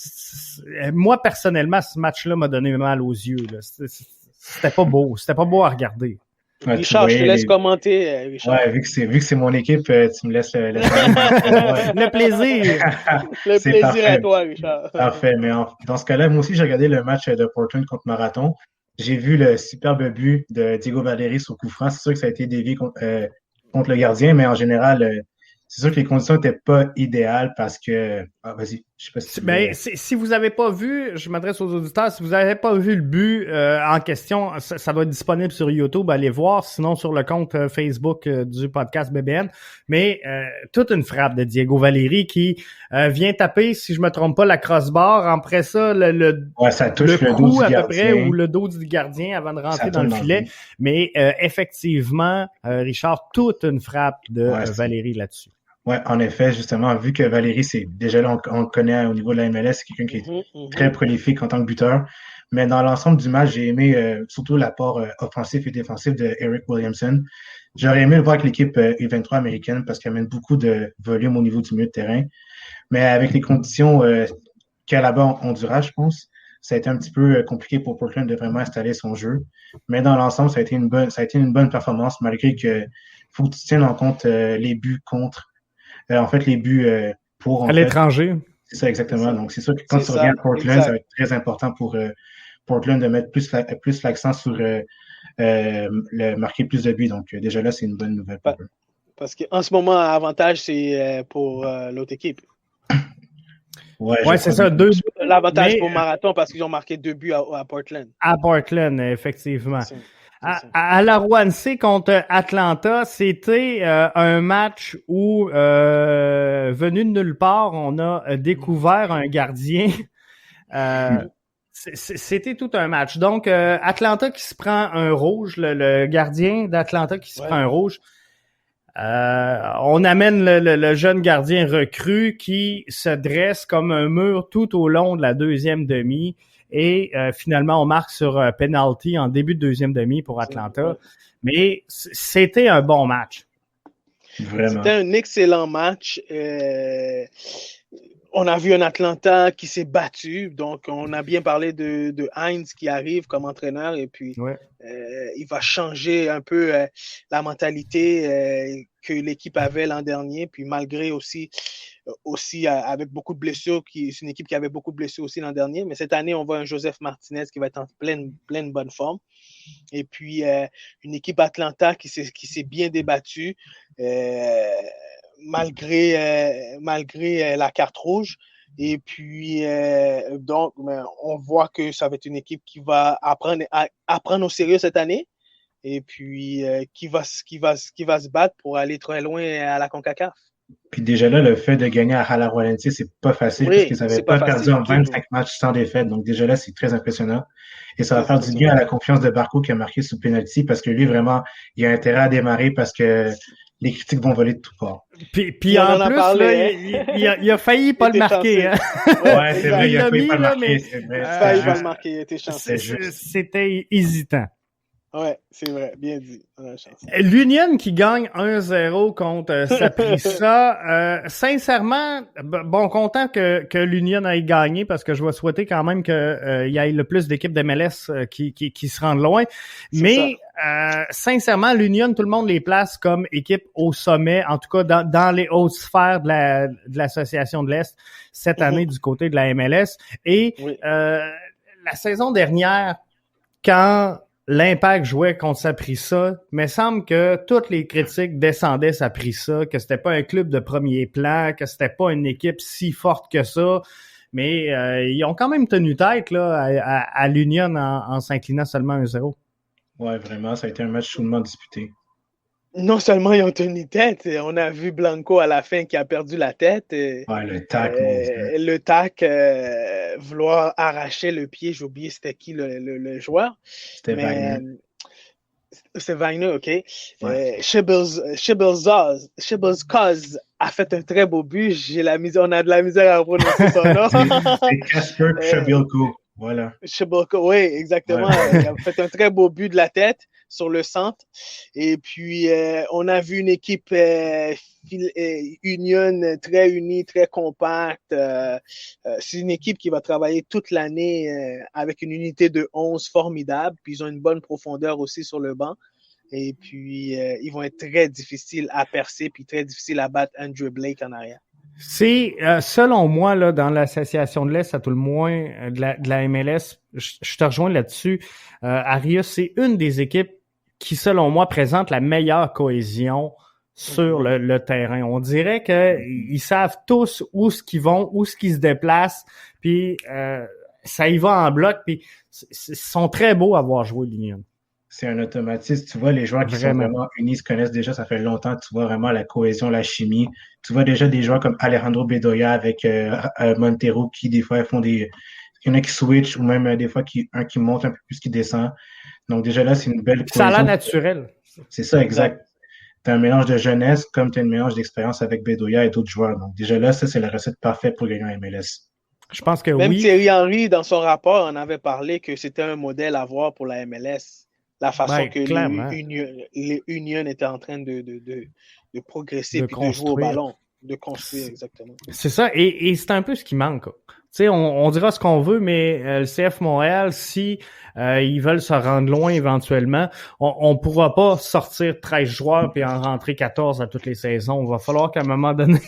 moi, personnellement, ce match-là m'a donné mal aux yeux. Là. C'était pas beau. C'était pas beau à regarder. Ouais, Richard, je te laisse commenter, Richard. Ouais, vu que c'est mon équipe, tu me laisses le le plaisir. Le plaisir parfait. À toi, Richard. Parfait. Mais dans ce cas-là, moi aussi, j'ai regardé le match de Portland contre Marathon. J'ai vu le superbe but de Diego Valeri sur coup franc. C'est sûr que ça a été dévié contre le gardien, mais en général, c'est sûr que les conditions n'étaient pas idéales parce que... Ah, vas-y, je sais pas si... si vous avez pas vu, je m'adresse aux auditeurs, si vous avez pas vu le but en question, ça doit être disponible sur YouTube, allez voir, sinon sur le compte Facebook du podcast BBN. Mais toute une frappe de Diego Valeri qui vient taper, si je me trompe pas, la crossbar. Après ça, ça touche le cou à peu près ou le dos du gardien avant de rentrer dans le filet. Mais effectivement, Richard, toute une frappe de Valeri là-dessus. Ouais, en effet, justement, vu que Valeri, c'est déjà là, on le connaît au niveau de la MLS, c'est quelqu'un qui est très prolifique en tant que buteur. Mais dans l'ensemble du match, j'ai aimé surtout l'apport offensif et défensif de Eric Williamson. J'aurais aimé le voir avec l'équipe U23 américaine parce qu'elle amène beaucoup de volume au niveau du milieu de terrain. Mais avec les conditions qu'il y a là-bas en Honduras, je pense, ça a été un petit peu compliqué pour Portland de vraiment installer son jeu. Mais dans l'ensemble, ça a été une bonne performance, malgré que faut que tu tiennes en compte les buts contre, en fait, les buts pour, en à fait. l'étranger. C'est ça, exactement. Donc, c'est sûr que quand tu reviens à Portland, ça va être très important pour Portland de mettre plus l'accent sur le marquer plus de buts. Donc, déjà là, c'est une bonne nouvelle pour eux. Parce qu'en ce moment, l'avantage, c'est pour l'autre équipe. Ouais, c'est ça. L'avantage pour Marathon parce qu'ils ont marqué 2 buts à Portland. À Portland, effectivement. À la Rouense contre Atlanta, c'était un match où, venu de nulle part, on a découvert un gardien. C'était tout un match. Donc, Atlanta qui se prend un rouge, le gardien d'Atlanta qui se prend un rouge. On amène le jeune gardien recru qui se dresse comme un mur tout au long de la deuxième demi et finalement on marque sur penalty en début de deuxième demi pour Atlanta. Mais c'était un bon match. Vraiment. C'était un excellent match. On a vu un Atlanta qui s'est battu, donc on a bien parlé de Hines qui arrive comme entraîneur et puis il va changer un peu la mentalité que l'équipe avait l'an dernier, puis malgré aussi avec beaucoup de blessures, c'est une équipe qui avait beaucoup de blessures aussi l'an dernier, mais cette année on voit un Joseph Martinez qui va être en pleine bonne forme. Et puis une équipe Atlanta qui s'est bien débattue malgré la carte rouge. Et puis, donc, on voit que ça va être une équipe qui va apprendre au sérieux cette année et puis qui va se battre pour aller très loin à la CONCACAF. Puis déjà là, le fait de gagner à Alajuelense, c'est pas facile parce qu'ils n'avaient pas perdu en 25 matchs sans défaite. Donc déjà là, c'est très impressionnant. Et ça va faire du bien à la confiance de Barco qui a marqué sous penalty parce que lui, vraiment, il a intérêt à démarrer parce que les critiques vont voler de tout part. Puis en plus, parlé, là, il a failli pas le marquer. Hein? Ouais, c'est vrai, il a failli pas le marquer. Failli pas le marquer, il était chanceux. C'était hésitant. Ouais, c'est vrai, bien dit. L'Union qui gagne 1-0 contre Saprissa, sincèrement, bon, content que l'Union aille gagner parce que je vais souhaiter quand même qu'il y ait le plus d'équipes de MLS qui se rendent loin. Mais sincèrement, l'Union, tout le monde les place comme équipe au sommet, en tout cas dans les hautes sphères de l'association de l'Est cette année du côté de la MLS. Et la saison dernière, quand l'Impact jouait contre Saprissa, mais semble que toutes les critiques descendaient Saprissa, que c'était pas un club de premier plan, que c'était pas une équipe si forte que ça, mais ils ont quand même tenu tête là à l'Union en s'inclinant seulement 1-0. Ouais, vraiment, ça a été un match chaudement disputé. Non seulement ils ont tenu tête, on a vu Blanco à la fin qui a perdu la tête. Ouais, le tac. Le tac, vouloir arracher le pied, j'ai oublié c'était qui le joueur. C'était Wagner. C'est Wagner, OK. Ouais. Shibbles Cause a fait un très beau but. On a de la misère à prononcer son nom. C'est Kasper Shabilko. Voilà. Shabilko, oui, exactement. Ouais. Il a fait un très beau but de la tête sur le centre. Et puis, on a vu une équipe Union très unie, très compacte. C'est une équipe qui va travailler toute l'année avec une unité de 11 formidable. Puis, ils ont une bonne profondeur aussi sur le banc. Et puis, ils vont être très difficiles à percer puis très difficiles à battre Andrew Blake en arrière. C'est, selon moi, là, dans l'association de l'Est, à tout le moins, de la MLS, je te rejoins là-dessus. Arias, c'est une des équipes qui, selon moi, présente la meilleure cohésion sur le terrain. On dirait qu'ils savent tous où ce qu'ils vont, où ce qu'ils se déplacent, puis ça y va en bloc, puis ils sont très beaux à voir jouer l'Union. C'est un automatisme. Tu vois, les joueurs qui sont vraiment unis se connaissent déjà, ça fait longtemps. Tu vois vraiment la cohésion, la chimie. Tu vois déjà des joueurs comme Alejandro Bedoya avec Montero qui, des fois, font des... Il y en a qui switch ou même des fois un qui monte un peu plus, qui descend. Donc déjà là, c'est une belle cohésion. Ça a l'air naturel. C'est ça, exact. Tu as un mélange de jeunesse comme tu as un mélange d'expérience avec Bedoya et d'autres joueurs. Donc déjà là, ça, c'est la recette parfaite pour gagner en MLS. Je pense que même oui. Thierry Henry, dans son rapport, en avait parlé que c'était un modèle à voir pour la MLS. La façon que les Union étaient en train de progresser et de jouer au ballon, de construire, exactement. C'est ça, et c'est un peu ce qui manque sais, on dira ce qu'on veut, mais le CF Montréal, si ils veulent se rendre loin éventuellement, on pourra pas sortir 13 joueurs puis en rentrer 14 à toutes les saisons. Il va falloir qu'à un moment donné,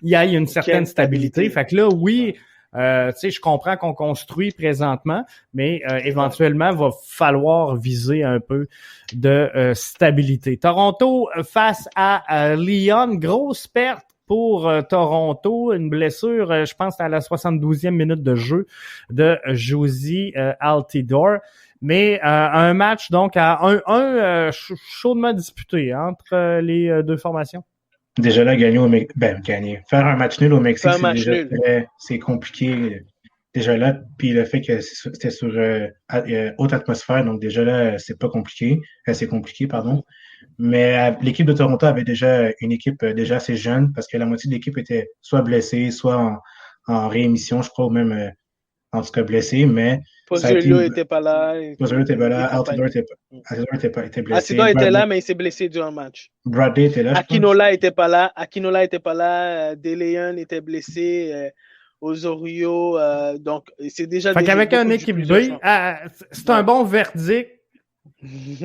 il y ait une certaine stabilité. Fait que là, oui, tu sais, je comprends qu'on construit présentement, mais éventuellement, il va falloir viser un peu de stabilité. Toronto face à Lyon, grosse perte pour Toronto, une blessure, je pense, à la 72e minute de jeu de Josie Altidore. Mais un match donc à 1-1 chaudement disputé entre les deux formations. Déjà là, gagner. Faire un match nul au Mexique, c'est compliqué. Déjà là, puis le fait que c'était sur haute atmosphère, donc déjà là, c'est compliqué, pardon. Mais l'équipe de Toronto avait déjà une équipe déjà assez jeune, parce que la moitié de l'équipe était soit blessée, soit en réémission, je crois, ou même en tout cas blessée, mais Pozuelo était pas là. Pozuelo était pas là, Altidore était blessé. Altidore était là, mais il s'est blessé durant le match. Bradley était là, Akinola était pas là. DeLeon était blessé. Osorio, donc c'est déjà... Fait qu'avec une équipe B, c'est un bon verdict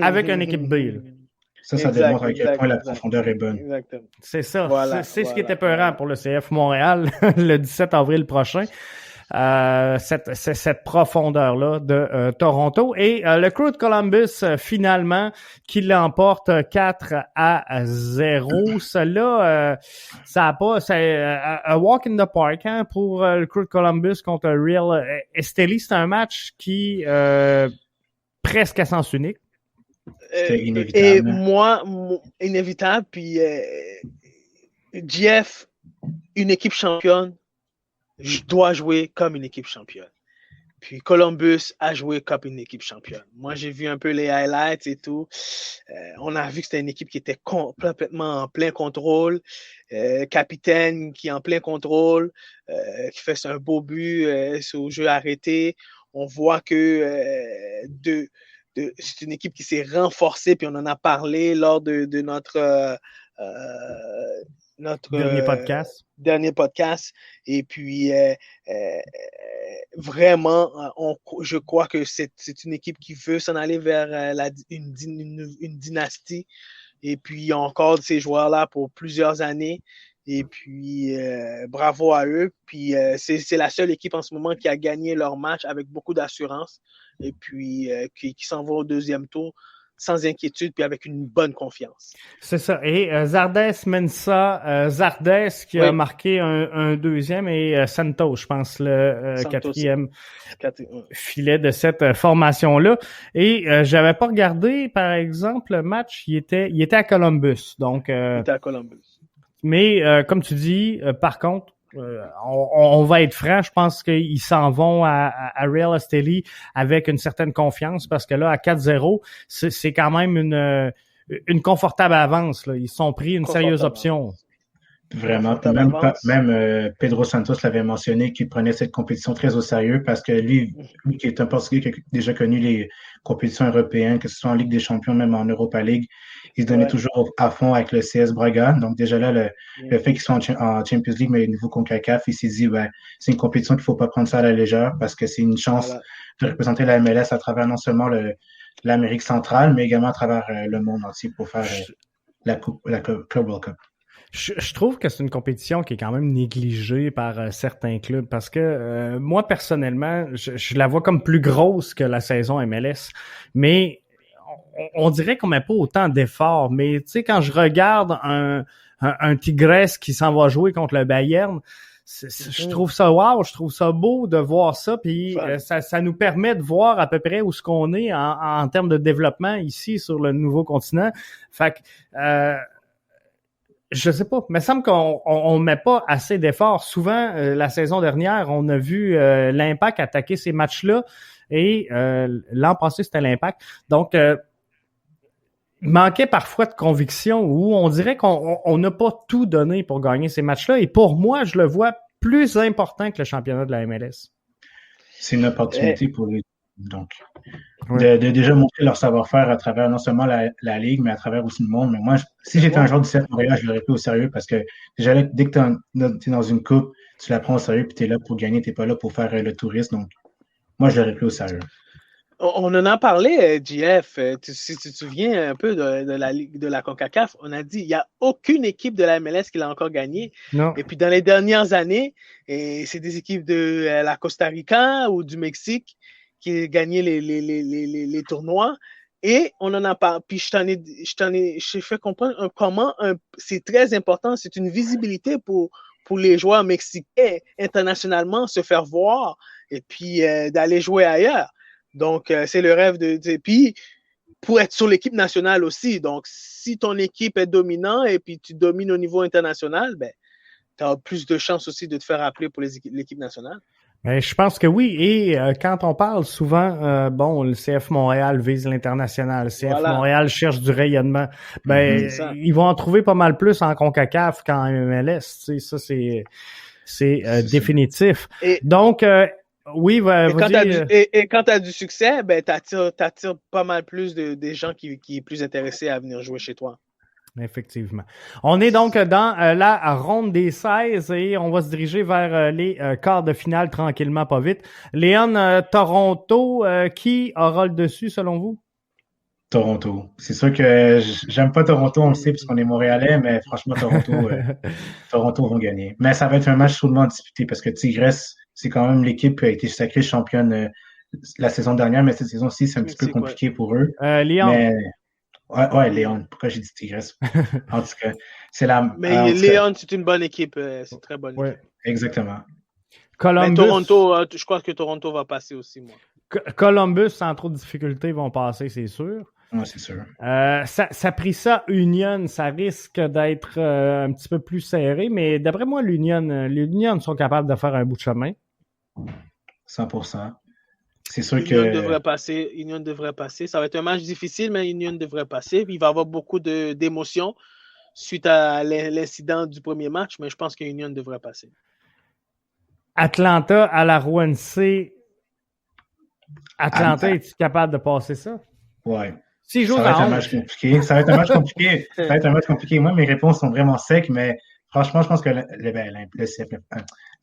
avec une équipe B. Là. Ça démontre à quel point la profondeur est bonne. Exactement. C'est ça. Voilà, c'est ce qui était peurant pour le CF Montréal le 17 avril prochain. Cette profondeur-là de Toronto. Et le Crew de Columbus, finalement, qui l'emporte 4-0. Cela, ça a pas... C'est un walk in the park hein, pour le Crew de Columbus contre Real Esteli. C'est un match qui presque à sens unique. C'était inévitable. Et moi, inévitable. Puis Jeff, une équipe championne, je dois jouer comme une équipe championne. Puis Columbus a joué comme une équipe championne. Moi, j'ai vu un peu les highlights et tout. On a vu que c'était une équipe qui était complètement en plein contrôle. Capitaine qui est en plein contrôle, qui fait un beau but au jeu arrêté. On voit que c'est une équipe qui s'est renforcée, puis on en a parlé lors de notre dernier podcast. Et puis, vraiment, je crois que c'est une équipe qui veut s'en aller vers une dynastie. Et puis, il y a encore ces joueurs-là pour plusieurs années. Et puis, bravo à eux. Puis, c'est la seule équipe en ce moment qui a gagné leur match avec beaucoup d'assurance. Et puis, qui s'en va au deuxième tour sans inquiétude, puis avec une bonne confiance. C'est ça. Et Zardes Mensah, Zardes qui a marqué un deuxième, et Santos, je pense, le quatrième filet de cette formation-là. Et j'avais pas regardé, par exemple, le match, il était à Columbus. Donc, il était à Columbus. Mais comme tu dis, par contre, on va être franc, je pense qu'ils s'en vont à Real Esteli avec une certaine confiance, parce que là, à 4-0, c'est quand même une confortable avance. Là. Ils sont pris une sérieuse option. Vraiment. Même Pedro Santos l'avait mentionné, qu'il prenait cette compétition très au sérieux, parce que lui qui est un Portugais qui a déjà connu les compétitions européennes, que ce soit en Ligue des Champions, même en Europa League, il se donnait toujours à fond avec le CS Braga. Donc déjà là, le fait qu'ils soient en Champions League, mais au niveau CONCACAF, il s'est dit, c'est une compétition qu'il ne faut pas prendre ça à la légère, parce que c'est une chance de représenter la MLS à travers non seulement l'Amérique centrale, mais également à travers le monde entier pour faire la Club World Cup. Je trouve que c'est une compétition qui est quand même négligée par certains clubs, parce que moi, personnellement, je la vois comme plus grosse que la saison MLS. Mais on dirait qu'on met pas autant d'efforts. Mais tu sais, quand je regarde un Tigres qui s'en va jouer contre le Bayern, je trouve ça wow, je trouve ça beau de voir ça. Puis ça nous permet de voir à peu près où ce qu'on est en termes de développement ici sur le nouveau continent. Fait que je sais pas, mais il me semble qu'on met pas assez d'efforts. Souvent, la saison dernière, on a vu l'Impact attaquer ces matchs-là, et l'an passé, c'était l'Impact. Donc, il manquait parfois de conviction, où on dirait qu'on n'a pas tout donné pour gagner ces matchs-là. Et pour moi, je le vois plus important que le championnat de la MLS. C'est une opportunité pour les... Donc, de déjà montrer leur savoir-faire à travers non seulement la Ligue, mais à travers aussi le monde. Mais moi, si j'étais un joueur du CF Montréal, je l'aurais pris au sérieux, parce que déjà là, dès que tu es dans une coupe, tu la prends au sérieux, puis tu es là pour gagner, tu n'es pas là pour faire le touriste. Donc, moi, je l'aurais pris au sérieux. On en a parlé, JF, si tu te souviens un peu de la Ligue de la CONCACAF, on a dit il n'y a aucune équipe de la MLS qui l'a encore gagné. Non. Et puis dans les dernières années, c'est des équipes de la Costa Rica ou du Mexique qui ont gagné les tournois. Et on en a parlé. Puis je fait comprendre comment c'est très important, c'est une visibilité pour les joueurs mexicains internationalement se faire voir et puis d'aller jouer ailleurs. Donc, c'est le rêve puis, pour être sur l'équipe nationale aussi. Donc, si ton équipe est dominante et puis tu domines au niveau international, ben, tu as plus de chances aussi de te faire appeler pour l'équipe nationale. Je pense que oui. Et quand on parle souvent, le CF Montréal vise l'international. Le CF Montréal cherche du rayonnement. Ils vont en trouver pas mal plus en CONCACAF qu'en MLS. Tu sais, ça, c'est définitif. Donc, oui, et quand tu as du succès, ben, t'attires pas mal plus des gens qui est plus intéressés à venir jouer chez toi. Effectivement. On est donc dans la ronde des 16 et on va se diriger vers les quarts de finale tranquillement, pas vite. Léon, Toronto, qui aura le dessus selon vous? Toronto. C'est sûr que j'aime pas Toronto, on le sait, parce qu'on est Montréalais, mais franchement, Toronto vont gagner. Mais ça va être un match chaudement disputé parce que Tigres, c'est quand même l'équipe qui a été sacrée championne la saison dernière, mais cette saison-ci, c'est un petit peu compliqué pour eux. Léon. Mais... Ouais, Léon. Pourquoi j'ai dit Tigres? En tout cas, c'est la... Mais Léon, c'est une bonne équipe. C'est une très bonne équipe. Exactement. Columbus... Mais Toronto, je crois que Toronto va passer aussi, moi. Columbus, sans trop de difficultés, vont passer, c'est sûr. Oui, c'est sûr. Ça pris ça, Union, ça risque d'être un petit peu plus serré, mais d'après moi, l'Union sont capables de faire un bout de chemin. 100%. C'est sûr Union devrait passer. Ça va être un match difficile, mais Union devrait passer. Il va y avoir beaucoup d'émotions suite à l'incident du premier match, mais je pense que Union devrait passer. Atlanta à la Rouense. Atlanta, est-tu capable de passer ça? Ouais. Si ça va être un match compliqué. Ça va être un match compliqué. Ça va être un match compliqué. Moi, mes réponses sont vraiment secs, mais franchement, je pense que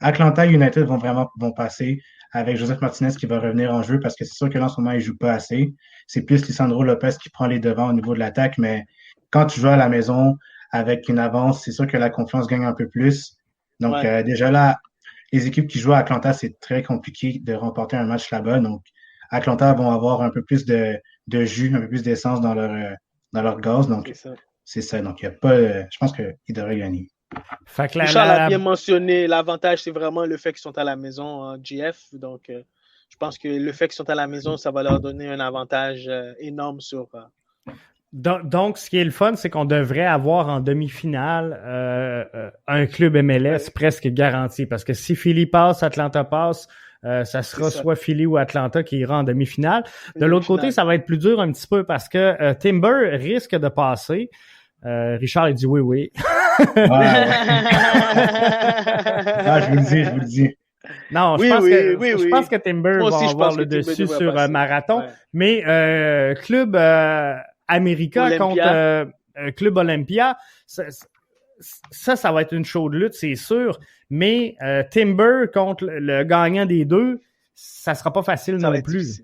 Atlanta United vont passer avec Joseph Martinez qui va revenir en jeu parce que c'est sûr que là, en ce moment, il ne joue pas assez. C'est plus Lisandro Lopez qui prend les devants au niveau de l'attaque, mais quand tu joues à la maison avec une avance, c'est sûr que la confiance gagne un peu plus. Donc, déjà là, les équipes qui jouent à Atlanta, c'est très compliqué de remporter un match là-bas. Donc, Atlanta vont avoir un peu plus de jus, un peu plus d'essence dans leur gaz. Donc, c'est ça. Donc, il y a pas. Je pense qu'ils devraient gagner. Richard l'a bien mentionné, l'avantage, c'est vraiment le fait qu'ils sont à la maison en GF. Donc, je pense que le fait qu'ils sont à la maison, ça va leur donner un avantage énorme sur. Donc, ce qui est le fun, c'est qu'on devrait avoir en demi-finale un club MLS presque garanti. Parce que si Philly passe, Atlanta passe, ça sera soit Philly ou Atlanta qui ira en demi-finale. De l'autre côté, ça va être plus dur un petit peu parce que Timber risque de passer. Richard, il dit oui. Je vous le dis. Non, je pense que Timber va avoir le dessus sur Marathon. Ouais. Mais Club America Olympia. Contre Club Olympia, ça va être une chaude lutte, c'est sûr. Mais Timber contre le gagnant des deux, ça sera pas facile non plus.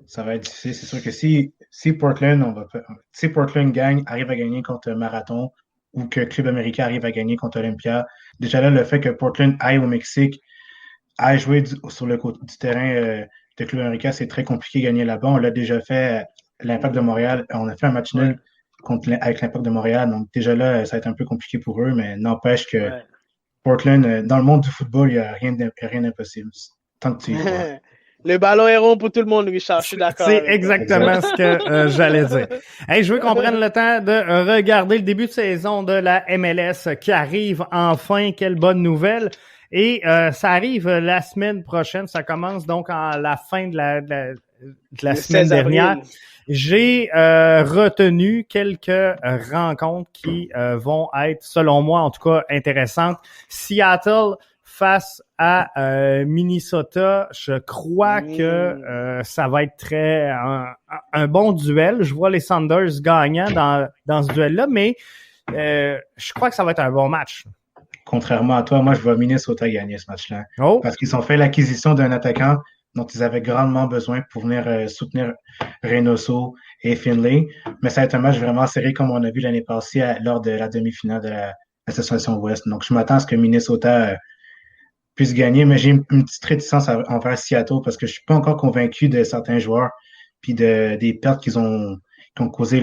Ça va être difficile. C'est sûr que si Portland arrive à gagner contre Marathon ou que Club Américain arrive à gagner contre Olympia, déjà là, le fait que Portland aille au Mexique, aille jouer sur le côté du terrain de Club Américain, c'est très compliqué de gagner là-bas. On l'a déjà fait l'Impact de Montréal. On a fait un match nul avec l'Impact de Montréal. Donc déjà là, ça va être un peu compliqué pour eux, mais n'empêche que Portland, dans le monde du football, il n'y a rien d'impossible. Tant que tu y crois. Le ballon est rond pour tout le monde, Richard. Je suis d'accord. C'est exactement ce que j'allais dire. Hey, je veux qu'on prenne le temps de regarder le début de saison de la MLS qui arrive enfin. Quelle bonne nouvelle. Et ça arrive la semaine prochaine. Ça commence donc à la fin de la semaine dernière. J'ai retenu quelques rencontres qui vont être, selon moi, en tout cas, intéressantes. Seattle face à Minnesota, je crois que ça va être un bon duel. Je vois les Sounders gagnant dans ce duel-là, mais je crois que ça va être un bon match. contrairement à toi, moi, je vois Minnesota gagner ce match-là. Oh! Parce qu'ils ont fait l'acquisition d'un attaquant dont ils avaient grandement besoin pour venir soutenir Reynoso et Finlay. Mais ça va être un match vraiment serré comme on a vu l'année passée lors de la demi-finale de l'Association Ouest. Donc, je m'attends à ce que Minnesota puisse gagner, mais j'ai une petite réticence envers Seattle parce que je suis pas encore convaincu de certains joueurs puis des pertes qui ont causé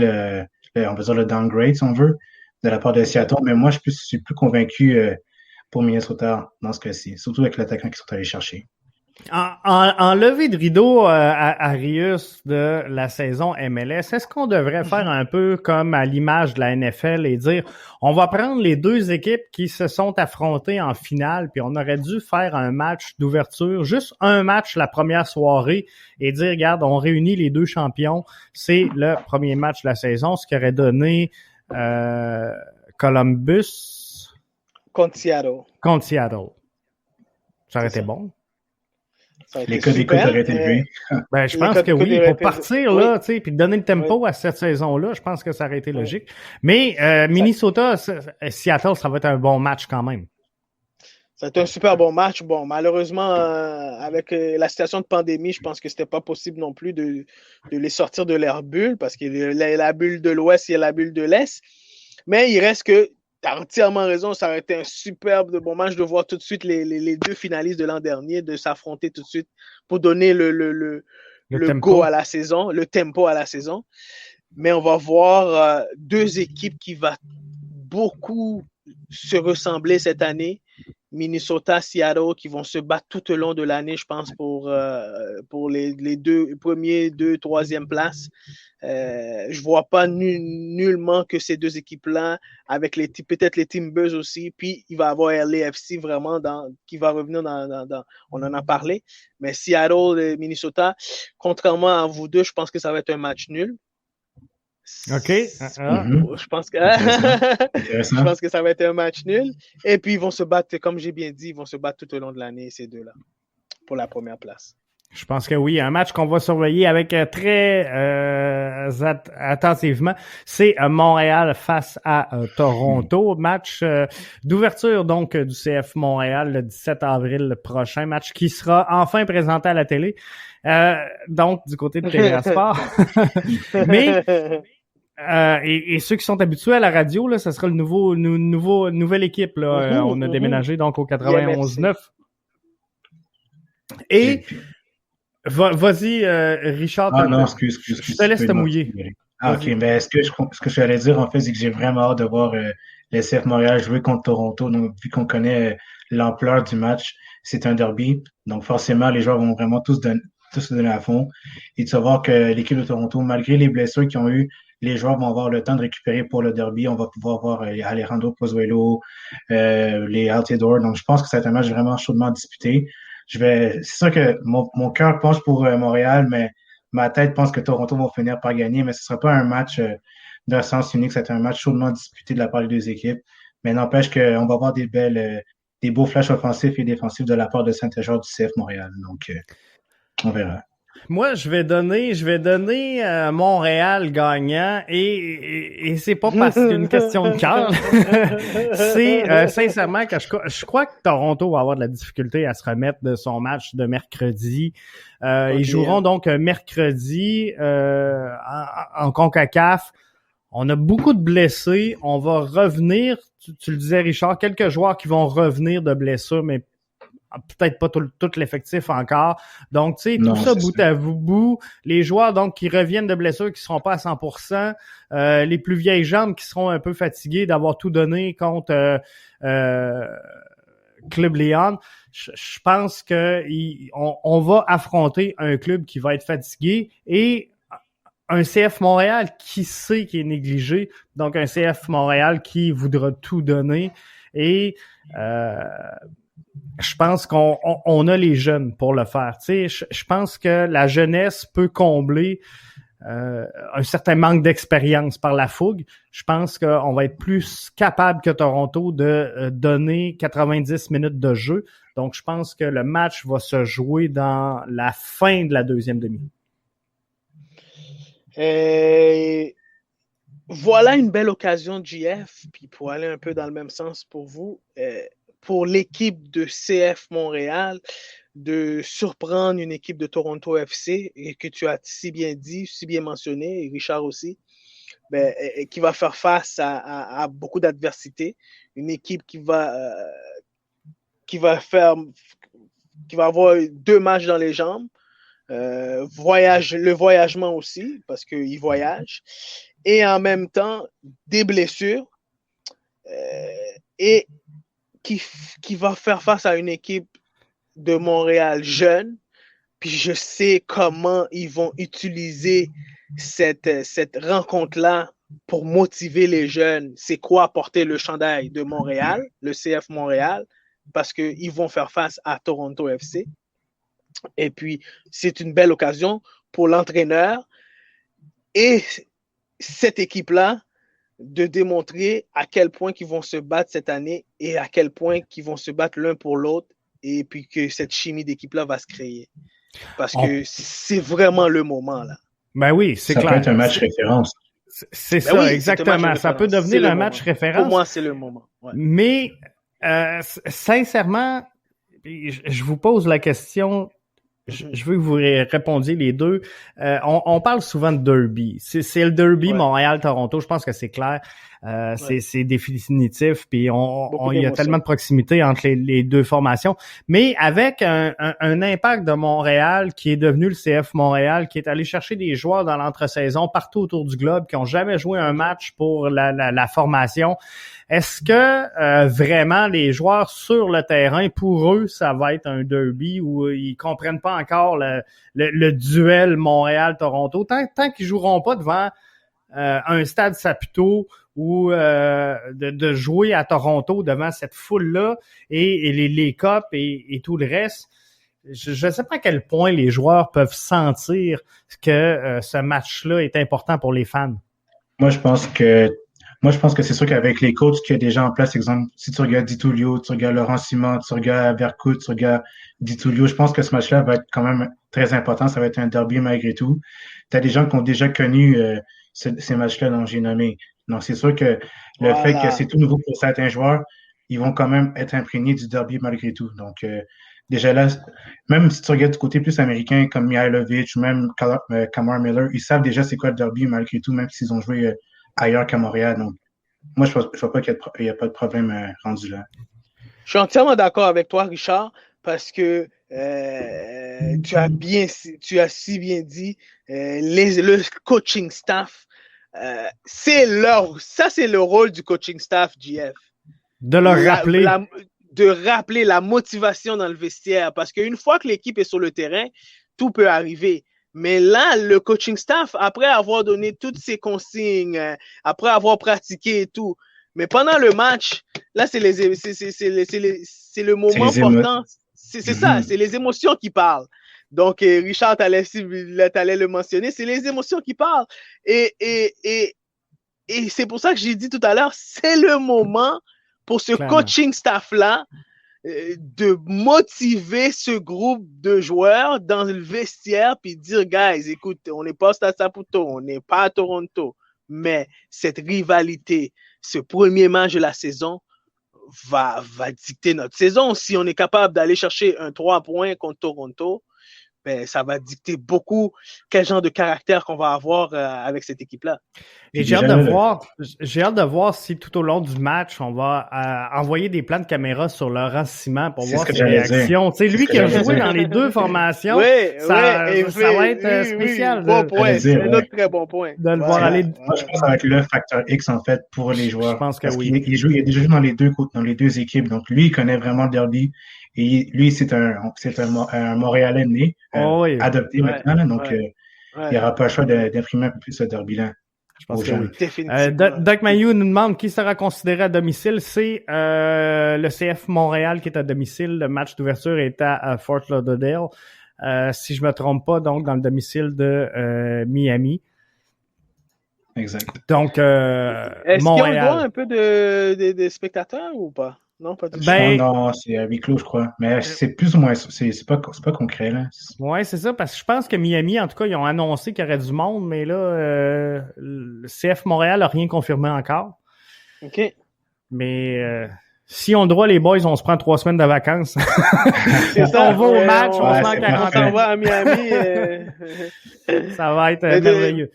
on va dire le downgrade, si on veut, de la part de Seattle. Mais moi, je suis plus convaincu pour Minnesota dans ce cas-ci, surtout avec l'attaquant qu'ils sont allés chercher. En levée de rideau à Arius de la saison MLS, est-ce qu'on devrait faire un peu comme à l'image de la NFL et dire on va prendre les deux équipes qui se sont affrontées en finale, puis on aurait dû faire un match d'ouverture, juste un match la première soirée et dire regarde, on réunit les deux champions, c'est le premier match de la saison, ce qui aurait donné Columbus contre Seattle. Ça aurait été bon. Les codes d'écoute auraient été élevés. Ben, je pense que oui, pour partir là, tu sais, puis donner le tempo à cette saison-là, je pense que ça aurait été logique. Mais Minnesota, Seattle, ça va être un bon match quand même. Ça va être un super bon match. Bon, malheureusement, avec la situation de pandémie, je pense que c'était pas possible non plus de les sortir de leur bulle parce qu'il y a la bulle de l'Ouest et la bulle de l'Est. Mais il reste que tu as entièrement raison, ça aurait été un superbe bon match de voir tout de suite les deux finalistes de l'an dernier, de s'affronter tout de suite pour donner le go à la saison, le tempo à la saison. Mais on va voir deux équipes qui vont beaucoup se ressembler cette année. Minnesota, Seattle, qui vont se battre tout au long de l'année, je pense, pour les deux premiers, troisième places. Je vois pas nullement que ces deux équipes-là, avec peut-être les Timbers aussi, puis il va y avoir LAFC vraiment qui va revenir on en a parlé, mais Seattle et Minnesota, contrairement à vous deux, je pense que ça va être un match nul. OK. Je pense que ça va être un match nul. Et puis, ils vont se battre, comme j'ai bien dit, ils vont se battre tout au long de l'année, ces deux-là, pour la première place. Je pense que oui, un match qu'on va surveiller avec très attentivement, c'est Montréal face à Toronto. Match d'ouverture donc du CF Montréal le 17 avril prochain. Match qui sera enfin présenté à la télé. Donc, du côté de TVA Sport. Mais et ceux qui sont habitués à la radio, là, ça sera le nouvelle équipe. Là. On a déménagé donc au 91.9. Et vas-y, Richard. Non, excuse. Je te laisse te mouiller. OK, mais ce que j'allais dire, en fait, c'est que j'ai vraiment hâte de voir le CF Montréal jouer contre Toronto. Donc, vu qu'on connaît l'ampleur du match, c'est un derby. Donc, forcément, les joueurs vont vraiment tous se donner à fond. Et de savoir que l'équipe de Toronto, malgré les blessures qu'ils ont eues, les joueurs vont avoir le temps de récupérer pour le derby. On va pouvoir voir Alejandro Pozuelo, les Altidore. Donc, je pense que ça va être un match vraiment chaudement disputé. C'est sûr que mon cœur penche pour Montréal, mais ma tête pense que Toronto va finir par gagner. Mais ce ne sera pas un match d'un sens unique. C'est un match chaudement disputé de la part des deux équipes. Mais n'empêche qu'on va avoir des beaux flashs offensifs et défensifs de la part de Saint-Éger du CF Montréal. Donc, on verra. Moi, je vais donner Montréal gagnant et c'est pas parce qu'il y a une question de cœur. C'est sincèrement que je crois que Toronto va avoir de la difficulté à se remettre de son match de mercredi. Ils joueront donc mercredi en CONCACAF. On a beaucoup de blessés. On va revenir, tu le disais Richard, quelques joueurs qui vont revenir de blessures, mais peut-être pas tout l'effectif encore. Donc, tu sais, tout ça bout à bout, les joueurs donc qui reviennent de blessures qui seront pas à 100%, les plus vieilles jambes qui seront un peu fatiguées d'avoir tout donné contre Club Léon. Je pense que on va affronter un club qui va être fatigué et un CF Montréal qui sait qu'il est négligé, donc un CF Montréal qui voudra tout donner et je pense qu'on a les jeunes pour le faire. Tu sais, je pense que la jeunesse peut combler un certain manque d'expérience par la fougue. Je pense qu'on va être plus capable que Toronto de donner 90 minutes de jeu. Donc, je pense que le match va se jouer dans la fin de la deuxième demi. voilà une belle occasion, JF, puis pour aller un peu dans le même sens pour vous, pour l'équipe de CF Montréal, de surprendre une équipe de Toronto FC, et que tu as si bien dit, si bien mentionné, et Richard aussi, qui va faire face à beaucoup d'adversité. Une équipe qui va avoir 2 matchs dans les jambes. Le voyagement aussi, parce qu'il voyage. Et en même temps, des blessures. Et qui va faire face à une équipe de Montréal jeune. Puis je sais comment ils vont utiliser cette rencontre-là pour motiver les jeunes. C'est quoi porter le chandail de Montréal, le CF Montréal, parce qu'ils vont faire face à Toronto FC. Et puis, c'est une belle occasion pour l'entraîneur et cette équipe-là de démontrer à quel point ils vont se battre cette année et à quel point ils vont se battre l'un pour l'autre, et puis que cette chimie d'équipe-là va se créer. Parce que c'est vraiment le moment, là. Ben oui, c'est clair. Ça peut être un match référence. C'est ça, oui, exactement. Ça peut devenir un match référence. Pour moi, c'est le moment. Ouais. Mais, sincèrement, je vous pose la question, je veux que vous répondiez les deux. On parle souvent de derby. C'est le derby Montréal-Toronto, je pense que c'est clair. C'est définitif, puis il y a tellement de proximité entre les deux formations. Mais avec un impact de Montréal qui est devenu le CF Montréal, qui est allé chercher des joueurs dans l'entre-saison partout autour du globe, qui ont jamais joué un match pour la formation, est-ce que vraiment les joueurs sur le terrain, pour eux, ça va être un derby où ils comprennent pas encore le duel Montréal-Toronto? Tant qu'ils joueront pas devant un stade Saputo ou de jouer à Toronto devant cette foule-là et les Cups et tout le reste, je ne sais pas à quel point les joueurs peuvent sentir que ce match-là est important pour les fans. Moi, je pense que c'est sûr qu'avec les coachs qu'il y a déjà en place, exemple, si tu regardes Di Tullio, tu regardes Laurent Simon, tu regardes Vercout, tu regardes Di Tullio, je pense que ce match-là va être quand même très important. Ça va être un derby malgré tout. Tu as des gens qui ont déjà connu ces matchs-là dont j'ai nommé. Donc, c'est sûr que le fait que c'est tout nouveau pour certains joueurs, ils vont quand même être imprégnés du derby malgré tout. Donc, déjà là, même si tu regardes du côté plus américain comme Mihailovic ou même Kamar Miller, ils savent déjà c'est quoi le derby malgré tout, même s'ils ont joué ailleurs qu'à Montréal. Donc, moi, je vois pas qu'il n'y a pas de problème rendu là. Je suis entièrement d'accord avec toi, Richard, parce que tu as si bien dit, le coaching staff, c'est le rôle du coaching staff, JF. De leur rappeler. De rappeler la motivation dans le vestiaire, parce qu'une fois que l'équipe est sur le terrain, tout peut arriver. Mais là, le coaching staff, après avoir donné toutes ses consignes, après avoir pratiqué et tout, mais pendant le match, là, c'est le moment important. C'est ça, c'est les émotions qui parlent. Donc, Richard, t'allais le mentionner, c'est les émotions qui parlent. Et c'est pour ça que j'ai dit tout à l'heure, c'est le moment pour ce coaching staff-là de motiver ce groupe de joueurs dans le vestiaire puis dire, guys, écoute, on n'est pas au Stade Saputo, on n'est pas à Toronto, mais cette rivalité, ce premier match de la saison va dicter notre saison. Si on est capable d'aller chercher un 3 points contre Toronto, ben, ça va dicter beaucoup quel genre de caractère qu'on va avoir avec cette équipe-là. Et j'ai hâte de voir si tout au long du match, on va envoyer des plans de caméra sur Laurent Simon pour voir ses réactions. Tu sais, lui qui a joué dans les deux formations, ça va être spécial. Bon point, c'est un autre très bon point. De le voir aller. Moi, je pense que ça va être le facteur X, en fait, pour les joueurs. Je pense que parce oui. Il a déjà joué dans les deux équipes. Donc, lui, il connaît vraiment le derby. Et lui, c'est un Montréalais né, adopté maintenant. Là, donc, il n'y aura pas le choix d'imprimer un peu plus ce derby-là. Je pense que oui. Doc Mayou nous demande qui sera considéré à domicile. C'est le CF Montréal qui est à domicile. Le match d'ouverture est à Fort Lauderdale. Si je me trompe pas, donc dans le domicile de Miami. Exact. Donc, est-ce Montréal. qu'il y a un peu de spectateurs ou pas? Non, pas du Ben, Non, c'est à huis clos, je crois. Mais c'est plus ou moins, c'est pas concret, là. ouais, c'est ça, parce que je pense que Miami, en tout cas, ils ont annoncé qu'il y aurait du monde, mais là, le CF Montréal n'a rien confirmé encore. OK. Mais si on le droit, les boys, on se prend 3 semaines de vacances. C'est ça. On va au match, on se met en c'est On quarantaine. s'en va à Miami. Ça va être Mais merveilleux.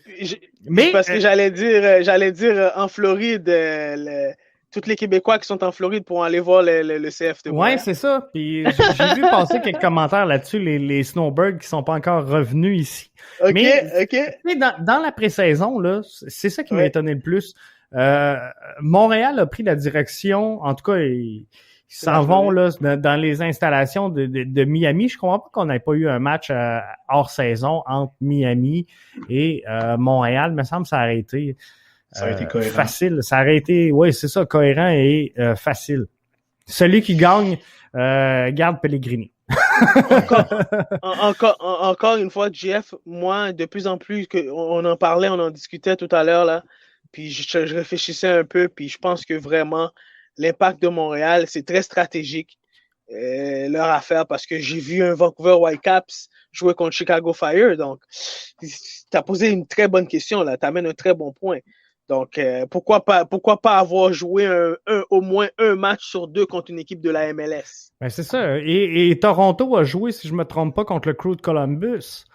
Mais parce que j'allais dire en Floride, tous les Québécois qui sont en Floride pourront aller voir le CF de ouais, Montréal. c'est ça. Puis j'ai vu passer quelques commentaires là-dessus, les Snowbirds qui sont pas encore revenus ici. OK, Mais OK. dans la pré-saison, là, c'est ça qui m'a Ouais. étonné le plus. Montréal a pris la direction, en tout cas, ils s'en vont là, dans les installations de Miami. Je comprends pas qu'on n'ait pas eu un match hors saison entre Miami et Montréal. Il me semble que ça aurait été, Ça aurait été cohérent. facile. Ça aurait été, oui, c'est ça, cohérent et facile. Celui qui gagne garde Pellegrini. Encore une fois, Jeff, moi, de plus en plus, on en parlait, on en discutait tout à l'heure, là, puis je réfléchissais un peu, puis je pense que vraiment, l'impact de Montréal, c'est très stratégique, leur affaire, parce que j'ai vu un Vancouver Whitecaps jouer contre Chicago Fire, donc tu as posé une très bonne question, là, tu amènes un très bon point. Donc, pourquoi pas avoir joué au moins un match sur 2 contre une équipe de la MLS? Ben, c'est ça. Et Toronto a joué, si je me trompe pas, contre le Crew de Columbus.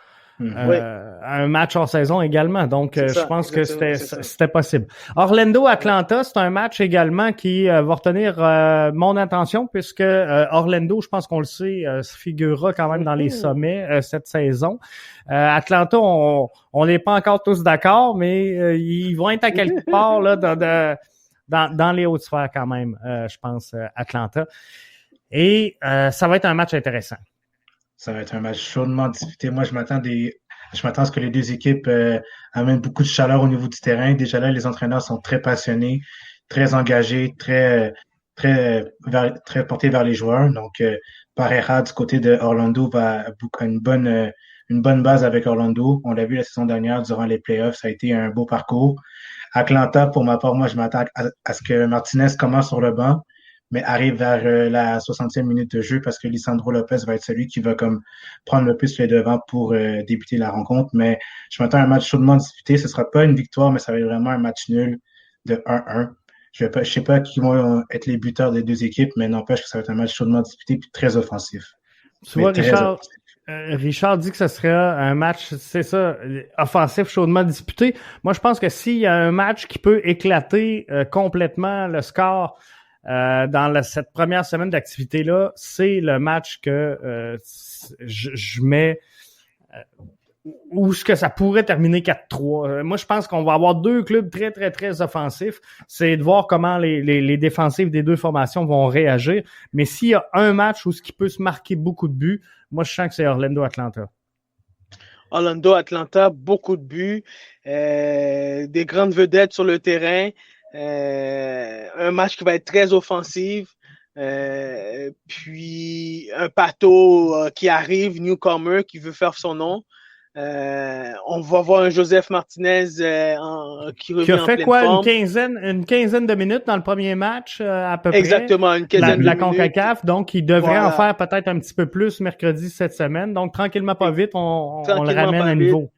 Un match hors saison également. Donc, je pense que c'était possible. Orlando-Atlanta, c'est un match également qui va retenir mon attention puisque Orlando, je pense qu'on le sait, se figurera quand même dans les sommets cette saison. Atlanta, on n'est pas encore tous d'accord, mais ils vont être à quelque part là dans les hautes sphères quand même, je pense, Atlanta. Et ça va être un match intéressant. Ça va être un match chaudement disputé. Moi, je m'attends à ce que les deux équipes amènent beaucoup de chaleur au niveau du terrain. Déjà là, les entraîneurs sont très passionnés, très engagés, très portés vers les joueurs. Donc, Pereira du côté de Orlando va une bonne base avec Orlando. On l'a vu la saison dernière durant les playoffs, ça a été un beau parcours. Atlanta, pour ma part, moi, je m'attends à ce que Martinez commence sur le banc, mais arrive vers la 60e minute de jeu parce que Lisandro Lopez va être celui qui va comme prendre le plus les devants pour débuter la rencontre. Mais je m'attends à un match chaudement disputé. Ce sera pas une victoire, mais ça va être vraiment un match nul de 1-1. Je sais pas qui vont être les buteurs des deux équipes, mais n'empêche que ça va être un match chaudement disputé et très offensif. Tu vois, Richard dit que ce serait un match, c'est ça, offensif chaudement disputé. Moi, je pense que s'il y a un match qui peut éclater complètement le score dans cette première semaine d'activité-là, c'est le match que je mets où ce que ça pourrait terminer 4-3. Moi, je pense qu'on va avoir deux clubs très, très, très offensifs. C'est de voir comment les défensives des deux formations vont réagir. Mais s'il y a un match où ce qui peut se marquer beaucoup de buts, moi, je sens que c'est Orlando-Atlanta. Orlando-Atlanta, beaucoup de buts, des grandes vedettes sur le terrain. Un match qui va être très offensif, puis un Pato qui arrive, newcomer, qui veut faire son nom. On va voir un Joseph Martinez qui revient en pleine forme. Qui a fait quoi, une quinzaine de minutes dans le premier match à peu près. Exactement, une quinzaine de minutes. La CONCACAF, donc il devrait en faire peut-être un petit peu plus mercredi cette semaine. Donc tranquillement pas vite, on le ramène à niveau.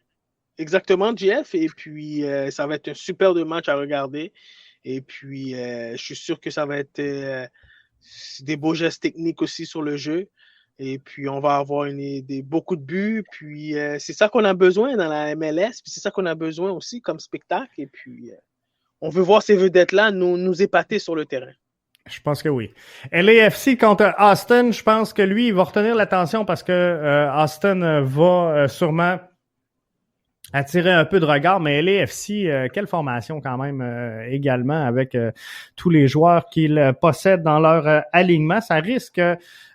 Exactement, JF, et puis ça va être un super match à regarder. Et puis, je suis sûr que ça va être des beaux gestes techniques aussi sur le jeu. Et puis, on va avoir beaucoup de buts. Puis, c'est ça qu'on a besoin dans la MLS. Puis, c'est ça qu'on a besoin aussi comme spectacle. Et puis, on veut voir ces vedettes-là nous épater sur le terrain. Je pense que oui. LAFC contre Austin, je pense que lui, il va retenir l'attention parce que Austin va sûrement attirer un peu de regard, mais LAFC, quelle formation quand même également avec tous les joueurs qu'ils possèdent dans leur alignement. Ça risque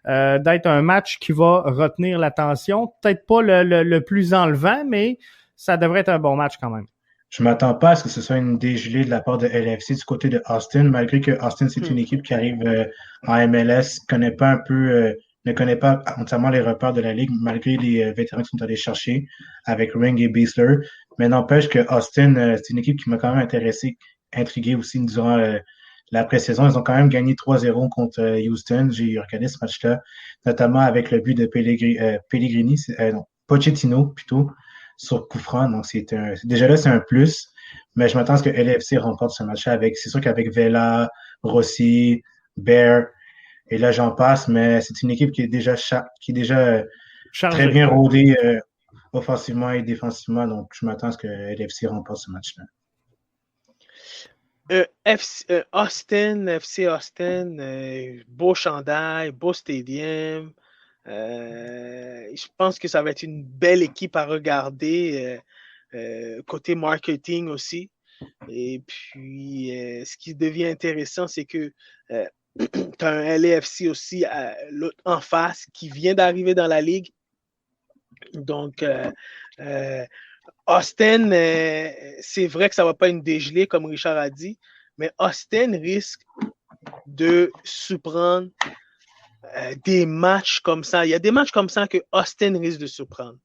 d'être un match qui va retenir l'attention. Peut-être pas le plus enlevant, mais ça devrait être un bon match quand même. Je m'attends pas à ce que ce soit une dégelée de la part de LAFC du côté de Austin, malgré que Austin, c'est une équipe qui arrive en MLS, ne connaît pas entièrement les repères de la Ligue, malgré les vétérans qui sont allés chercher avec Ring et Beasler. Mais n'empêche que Austin, c'est une équipe qui m'a quand même intrigué aussi durant la pré-saison. Ils ont quand même gagné 3-0 contre Houston. J'ai regardé ce match-là, notamment avec le but de Pellegrini, non, Pochettino plutôt, sur coup franc. Donc, déjà là, c'est un plus. Mais je m'attends à ce que LAFC remporte ce match-là c'est sûr qu'avec Vela, Rossi, Bear, et là, j'en passe, mais c'est une équipe qui est déjà très bien rodée offensivement et défensivement. Donc, je m'attends à ce que LFC remporte ce match-là. FC Austin, beau chandail, beau stadium. Je pense que ça va être une belle équipe à regarder côté marketing aussi. Et puis, ce qui devient intéressant, c'est que tu as un LAFC aussi en face qui vient d'arriver dans la ligue. Donc, Austin, c'est vrai que ça ne va pas une dégelée, comme Richard a dit, mais Austin risque de surprendre des matchs comme ça. Il y a des matchs comme ça que Austin risque de surprendre.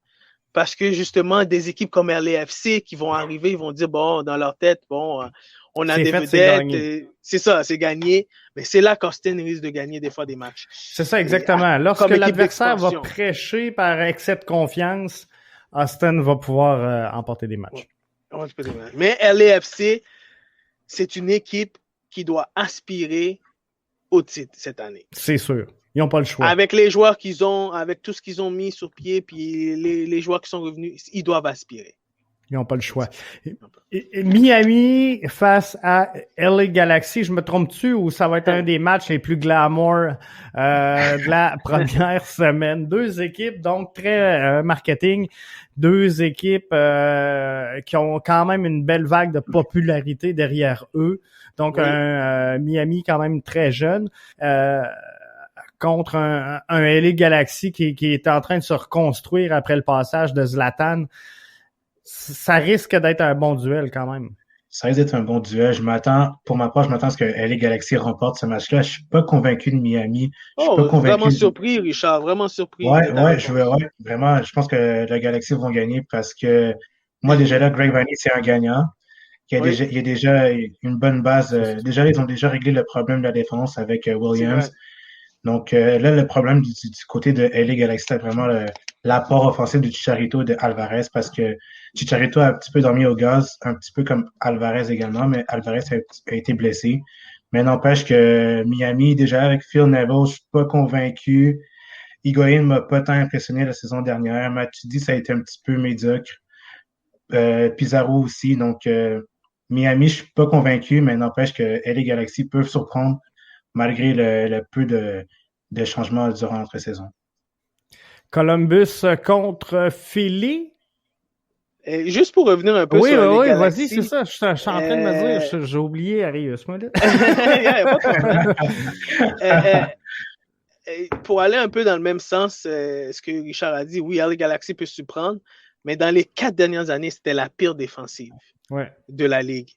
Parce que justement, des équipes comme LAFC qui vont arriver, ils vont dire, bon, dans leur tête, bon, on a des vedettes, c'est ça, c'est gagné. Mais c'est là qu'Austin risque de gagner des fois des matchs. C'est ça, exactement. Lorsque l'adversaire va prêcher par excès de confiance, Austin va pouvoir emporter des matchs. Ouais, mais LAFC, c'est une équipe qui doit aspirer au titre cette année. C'est sûr. Ils n'ont pas le choix. Avec les joueurs qu'ils ont, avec tout ce qu'ils ont mis sur pied, puis les joueurs qui sont revenus, ils doivent aspirer. Ils n'ont pas le choix. Miami face à LA Galaxy, je me trompe-tu ou ça va être un des matchs les plus glamour de la première semaine? Deux équipes, donc très marketing. Deux équipes qui ont quand même une belle vague de popularité derrière eux. Donc, un Miami quand même très jeune. Contre un LA Galaxy qui est en train de se reconstruire après le passage de Zlatan. Ça risque d'être un bon duel quand même. Ça risque d'être un bon duel. Pour ma part, je m'attends à ce que LA Galaxy remporte ce match-là. Je suis pas convaincu de Miami. Vraiment surpris, Richard. Vraiment surpris. Ouais, vraiment. Je pense que la Galaxy vont gagner parce que moi, déjà là, Greg Vanney, c'est un gagnant. Il y a déjà une bonne base. Déjà, ils ont déjà réglé le problème de la défense avec Williams. Donc là, le problème du côté de LA Galaxy, c'est vraiment l'apport offensif de Chicharito et de Alvarez parce que Chicharito a un petit peu dormi au gaz, un petit peu comme Alvarez également, mais Alvarez a été blessé. Mais n'empêche que Miami, déjà avec Phil Neville, je suis pas convaincu. Higuaín m'a pas tant impressionné la saison dernière. Matuidi, ça a été un petit peu médiocre. Pizarro aussi. Donc Miami, je suis pas convaincu, mais n'empêche que LA Galaxy peuvent surprendre malgré le peu de changements durant l'entre-saison. Columbus contre Philly. Juste pour revenir un peu sur les Galaxy. Vas-y, c'est ça. Je suis en train de me dire, j'ai oublié Arius, moi, là. Pour aller un peu dans le même sens, ce que Richard a dit, oui, LA Galaxy peut surprendre, mais dans les 4 dernières années, c'était la pire défensive de la Ligue.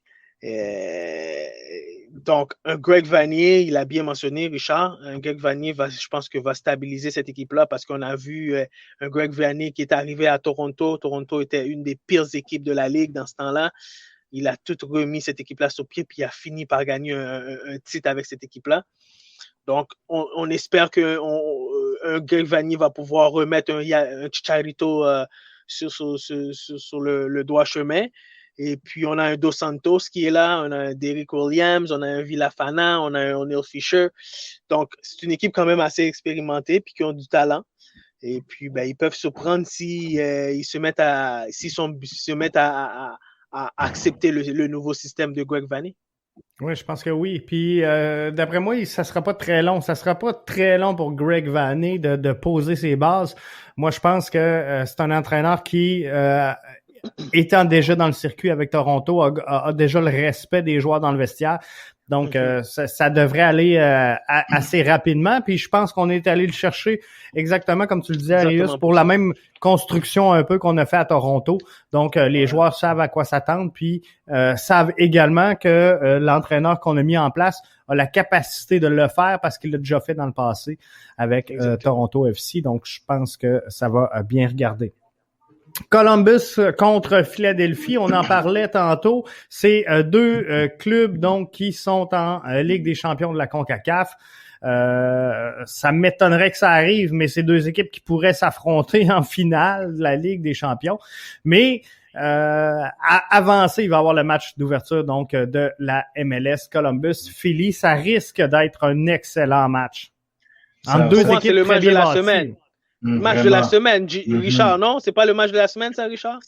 Donc, un Greg Vanney, il a bien mentionné, Richard, un Greg Vanney, je pense que va stabiliser cette équipe-là parce qu'on a vu un Greg Vanney qui est arrivé à Toronto. Toronto était une des pires équipes de la Ligue dans ce temps-là. Il a tout remis cette équipe-là sur pied puis il a fini par gagner un titre avec cette équipe-là. Donc, on espère qu'un Greg Vanney va pouvoir remettre un Chicharito sur le droit chemin. Et puis, on a un Dos Santos qui est là, on a un Derrick Williams, on a un Villafana, on a un O'Neal Fisher. Donc, c'est une équipe quand même assez expérimentée puis qui ont du talent. Et puis, ils peuvent surprendre s'ils se mettent à accepter le nouveau système de Greg Vanney. Oui, je pense que oui. Puis, d'après moi, ça sera pas très long. Ça sera pas très long pour Greg Vanney de poser ses bases. Moi, je pense que c'est un entraîneur qui... étant déjà dans le circuit avec Toronto, a déjà le respect des joueurs dans le vestiaire. Donc, ça devrait aller assez rapidement. Puis, je pense qu'on est allé le chercher exactement comme tu le disais, Arius, pour la même construction un peu qu'on a fait à Toronto. Donc, les joueurs savent à quoi s'attendre. Puis, savent également que l'entraîneur qu'on a mis en place a la capacité de le faire parce qu'il l'a déjà fait dans le passé avec Toronto FC. Donc, je pense que ça va bien regarder. Columbus contre Philadelphie, on en parlait tantôt. C'est deux clubs donc qui sont en Ligue des champions de la CONCACAF. Ça m'étonnerait que ça arrive, mais c'est deux équipes qui pourraient s'affronter en finale de la Ligue des champions. Mais avancé, il va y avoir le match d'ouverture donc de la MLS Columbus-Philly. Ça risque d'être un excellent match. Entre deux équipes, c'est le match de la semaine. Match de la semaine. Richard, non? C'est pas le match de la semaine, ça, Richard?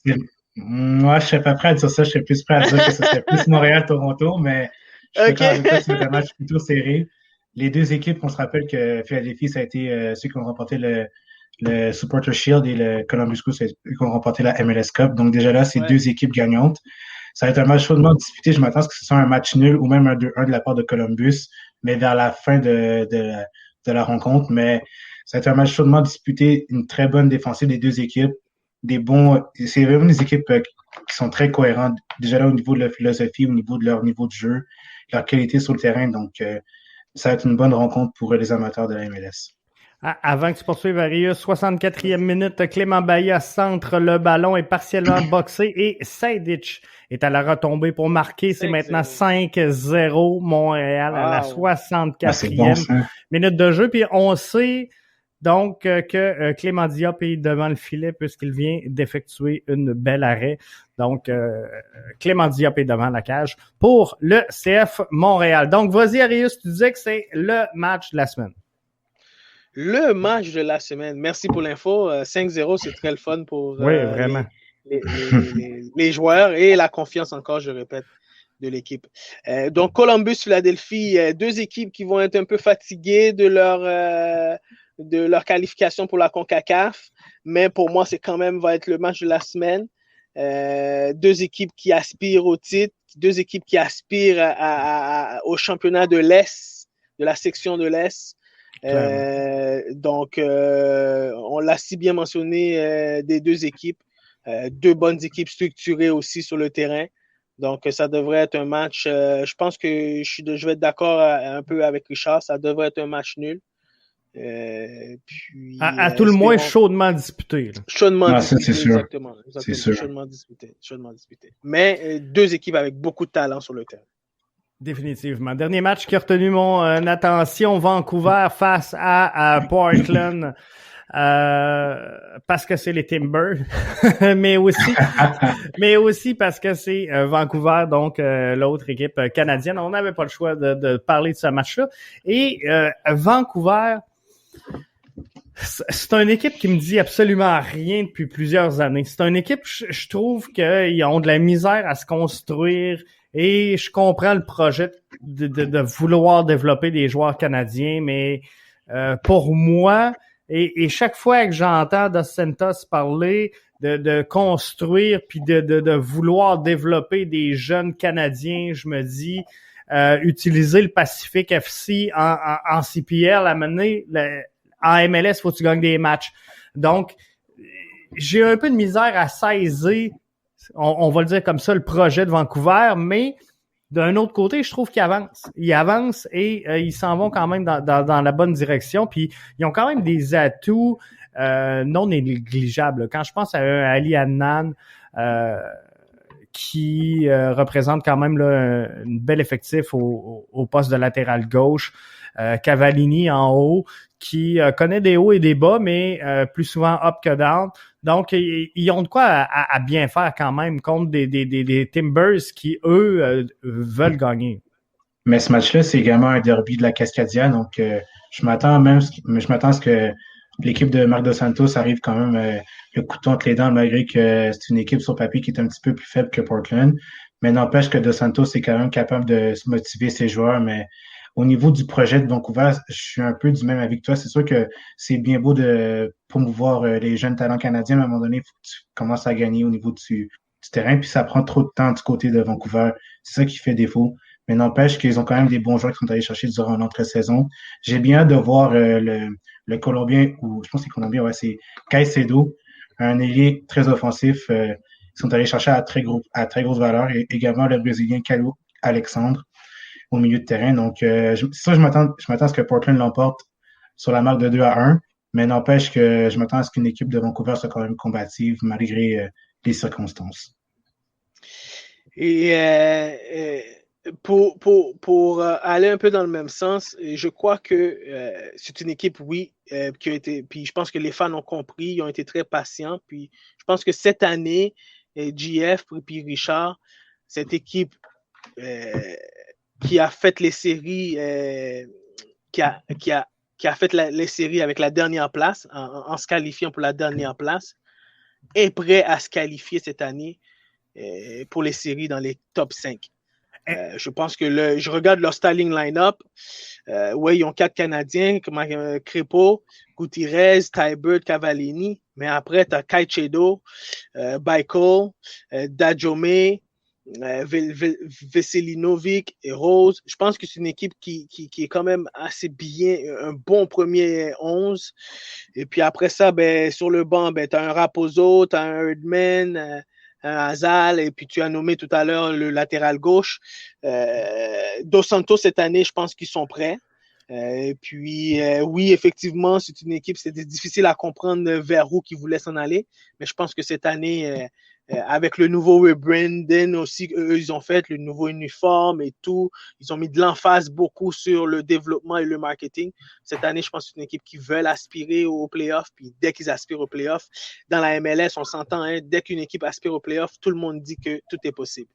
Moi, je serais pas prêt à dire ça. Je serais plus prêt à dire que ce serait plus Montréal-Toronto, mais je suis d'accord avec toi, c'est un match plutôt serré. Les deux équipes, on se rappelle que Philadelphie, ça a été ceux qui ont remporté le Supporter Shield et le Columbus Crew, qui ont remporté la MLS Cup. Donc déjà là, c'est deux équipes gagnantes. Ça va être un match chaudement disputé. Je m'attends à ce que ce soit un match nul ou même un 2-1 de la part de Columbus, mais vers la fin de la rencontre. Mais ça va être un match chaudement disputé, une très bonne défensive des deux équipes. C'est vraiment des équipes qui sont très cohérentes. Déjà là, au niveau de la philosophie, au niveau de leur niveau de jeu, leur qualité sur le terrain. Donc, ça va être une bonne rencontre pour les amateurs de la MLS. Avant que tu poursuives, Arius, 64e minute, Clément Bahia centre le ballon, est partiellement boxé et Sejdic est à la retombée pour marquer. C'est maintenant 5-0 Montréal à la 64e minute de jeu. Puis on sait donc que Clément Diop est devant le filet puisqu'il vient d'effectuer une belle arrêt. Donc, Clément Diop est devant la cage pour le CF Montréal. Donc, vas-y, Arius, tu disais que c'est le match de la semaine. Le match de la semaine. Merci pour l'info. 5-0, c'est très le fun pour vraiment. Les joueurs et la confiance encore, je répète, de l'équipe. Donc, Columbus-Philadelphie, deux équipes qui vont être un peu fatiguées de leur qualification pour la CONCACAF, mais pour moi, c'est quand même va être le match de la semaine. Deux équipes qui aspirent au titre, deux équipes qui aspirent au championnat de l'Est, de la section de l'Est. Donc, on l'a si bien mentionné des deux équipes, deux bonnes équipes structurées aussi sur le terrain. Donc, ça devrait être un match. Je pense que je vais être d'accord un peu avec Richard. Ça devrait être un match nul. Puis, à tout le moins chaudement disputé. Chaudement disputé, c'est sûr. Exactement. C'est sûr. Chaudement disputé. Mais deux équipes avec beaucoup de talent sur le terrain. Définitivement. Dernier match qui a retenu mon attention, Vancouver face à Portland, parce que c'est les Timbers, mais aussi parce que c'est Vancouver, donc l'autre équipe canadienne. On n'avait pas le choix de parler de ce match-là. Et Vancouver, c'est une équipe qui me dit absolument rien depuis plusieurs années. C'est une équipe, je trouve qu'ils ont de la misère à se construire. Et je comprends le projet de vouloir développer des joueurs canadiens, mais pour moi, et chaque fois que j'entends Dos Santos parler de construire puis de vouloir développer des jeunes Canadiens, je me dis utiliser le Pacific FC en CPL, à mener en MLS, faut que tu gagnes des matchs. Donc, j'ai un peu de misère à saisir, on va le dire comme ça, le projet de Vancouver, mais d'un autre côté, je trouve qu'ils avancent. Ils avancent et ils s'en vont quand même dans la bonne direction. Puis, ils ont quand même des atouts non négligeables. Quand je pense à Ali Adnan, qui représente quand même là, un bel effectif au poste de latéral gauche, Cavallini en haut, qui connaît des hauts et des bas, mais plus souvent up que down. Donc, ils ont de quoi à bien faire quand même contre des Timbers qui, eux, veulent gagner. Mais ce match-là, c'est également un derby de la Cascadia. Donc, je m'attends à ce que l'équipe de Marc Dos Santos arrive quand même le couteau entre les dents, malgré que c'est une équipe sur papier qui est un petit peu plus faible que Portland. Mais n'empêche que Dos Santos est quand même capable de se motiver ses joueurs. Mais au niveau du projet de Vancouver, je suis un peu du même avis que toi. C'est sûr que c'est bien beau de promouvoir les jeunes talents canadiens, mais à un moment donné, il faut que tu commences à gagner au niveau du terrain, puis ça prend trop de temps du côté de Vancouver. C'est ça qui fait défaut. Mais n'empêche qu'ils ont quand même des bons joueurs qui sont allés chercher durant l'entrée-saison. J'ai bien hâte de voir le Colombien, ou je pense que c'est Colombien, ouais, c'est Caicedo, un ailier très offensif. Ils sont allés chercher à très grosse valeur. Et également le Brésilien Calou Alexandre au milieu de terrain. Donc, je m'attends à ce que Portland l'emporte sur la marque de 2-1. Mais n'empêche que je m'attends à ce qu'une équipe de Vancouver soit quand même combative malgré les circonstances. Et pour aller un peu dans le même sens, je crois que c'est une équipe, oui, qui a été. Puis je pense que les fans ont compris, ils ont été très patients. Puis je pense que cette année, JF puis Richard, cette équipe qui a fait les séries, qui a fait les séries avec la dernière place, en se qualifiant pour la dernière place, est prêt à se qualifier cette année pour les séries dans les top 5. Je pense que je regarde leur starting line-up. Oui, ils ont 4 Canadiens, comme Crépeau, Gutierrez, Tybert, Cavallini. Mais après, tu as Caicedo, Baikol, Dajome, Veselinovic et Rose. Je pense que c'est une équipe qui est quand même assez bien, un bon premier 11. Et puis après ça, sur le banc, tu as un Raposo, tu as un Herdman, un Hazal, et puis tu as nommé tout à l'heure le latéral gauche. Dos Santos, cette année, je pense qu'ils sont prêts. Et puis, oui, effectivement, c'est une équipe, c'était difficile à comprendre vers où ils voulaient s'en aller. Mais je pense que cette année, avec le nouveau rebranding aussi, eux, ils ont fait le nouveau uniforme et tout. Ils ont mis de l'emphase beaucoup sur le développement et le marketing. Cette année, je pense que c'est une équipe qui veut aspirer aux playoffs. Puis dès qu'ils aspirent aux playoffs, dans la MLS, on s'entend, hein, dès qu'une équipe aspire aux playoffs, tout le monde dit que tout est possible.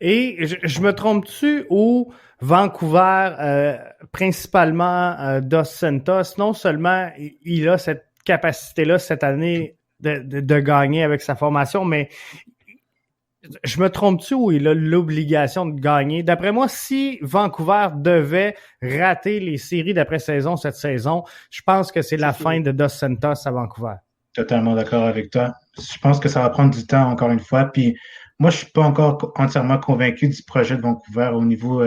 Et je me trompe-tu où Vancouver, principalement Dos Santos, non seulement il a cette capacité-là cette année de gagner avec sa formation, mais je me trompe-tu où il a l'obligation de gagner? D'après moi, si Vancouver devait rater les séries d'après-saison cette saison, je pense que c'est la fin de Dos Santos à Vancouver. Totalement d'accord avec toi. Je pense que ça va prendre du temps, encore une fois. Puis moi, je suis pas encore entièrement convaincu du projet de Vancouver au niveau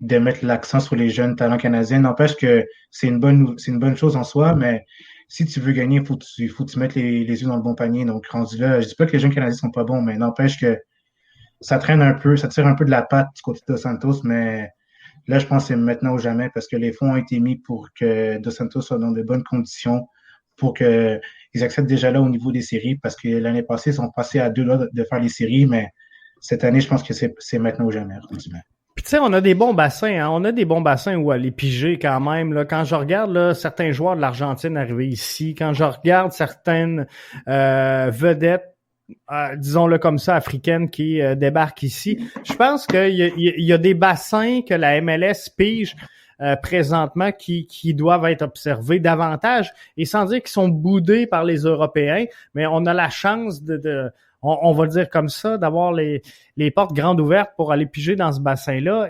de mettre l'accent sur les jeunes talents canadiens. N'empêche que c'est une bonne chose en soi, mais si tu veux gagner, il faut que tu mettes les yeux dans le bon panier. Donc, rendu là, je dis pas que les jeunes canadiens sont pas bons, mais n'empêche que ça traîne un peu, ça tire un peu de la patte du côté de Dos Santos, mais là, je pense que c'est maintenant ou jamais parce que les fonds ont été mis pour que Dos Santos soit dans de bonnes conditions, pour qu'ils acceptent déjà là au niveau des séries, parce que l'année passée, ils sont passés à 2 là de faire les séries, mais cette année, je pense que c'est maintenant ou jamais. Puis tu sais, on a des bons bassins, hein? On a des bons bassins où aller piger quand même. Là. Quand je regarde là, certains joueurs de l'Argentine arriver ici, quand je regarde certaines vedettes, disons-le comme ça, africaines qui débarquent ici, je pense qu'il y a des bassins que la MLS pige présentement qui doivent être observés davantage, et sans dire qu'ils sont boudés par les Européens, mais on a la chance on va le dire comme ça, d'avoir les portes grandes ouvertes pour aller piger dans ce bassin-là,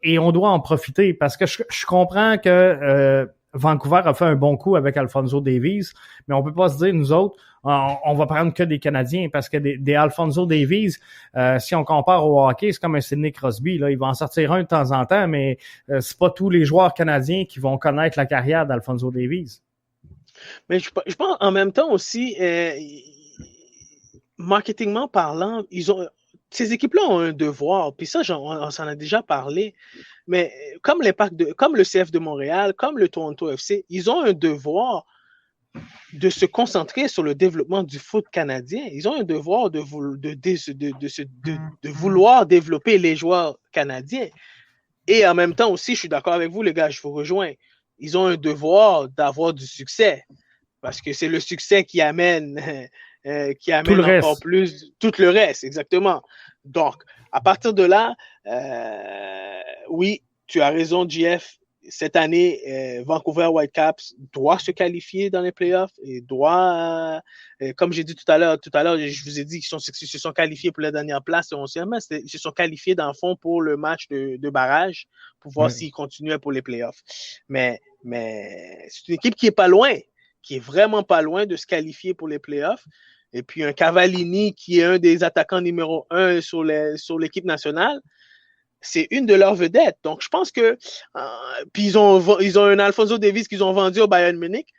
et on doit en profiter, parce que je comprends que Vancouver a fait un bon coup avec Alphonso Davies, mais on peut pas se dire, nous autres, on va prendre que des Canadiens, parce que des Alphonso Davies, si on compare au hockey, c'est comme un Sidney Crosby, là, il va en sortir un de temps en temps, mais c'est pas tous les joueurs canadiens qui vont connaître la carrière d'Alphonso Davies. Mais je pense en même temps aussi, marketingment parlant, ces équipes-là ont un devoir, puis ça, on s'en a déjà parlé, mais comme le CF de Montréal, comme le Toronto FC, ils ont un devoir de se concentrer sur le développement du foot canadien. Ils ont un devoir de vouloir développer les joueurs canadiens. Et en même temps aussi, je suis d'accord avec vous, les gars, je vous rejoins. Ils ont un devoir d'avoir du succès, parce que c'est le succès qui amène encore plus tout le reste, exactement. Donc, à partir de là, oui, tu as raison, JF. Cette année, Vancouver Whitecaps doit se qualifier dans les playoffs et doit, comme j'ai dit tout à l'heure, je vous ai dit qu'ils se sont qualifiés pour la dernière place, ils se sont qualifiés dans le fond pour le match de barrage pour voir s'ils continuaient pour les playoffs. Mais c'est une équipe qui est pas loin, qui est vraiment pas loin de se qualifier pour les playoffs. Et puis un Cavallini qui est un des attaquants numéro 1 sur l'équipe nationale, c'est une de leurs vedettes. Donc, je pense que... puis ils ont un Alphonso Davies qu'ils ont vendu au Bayern Munich.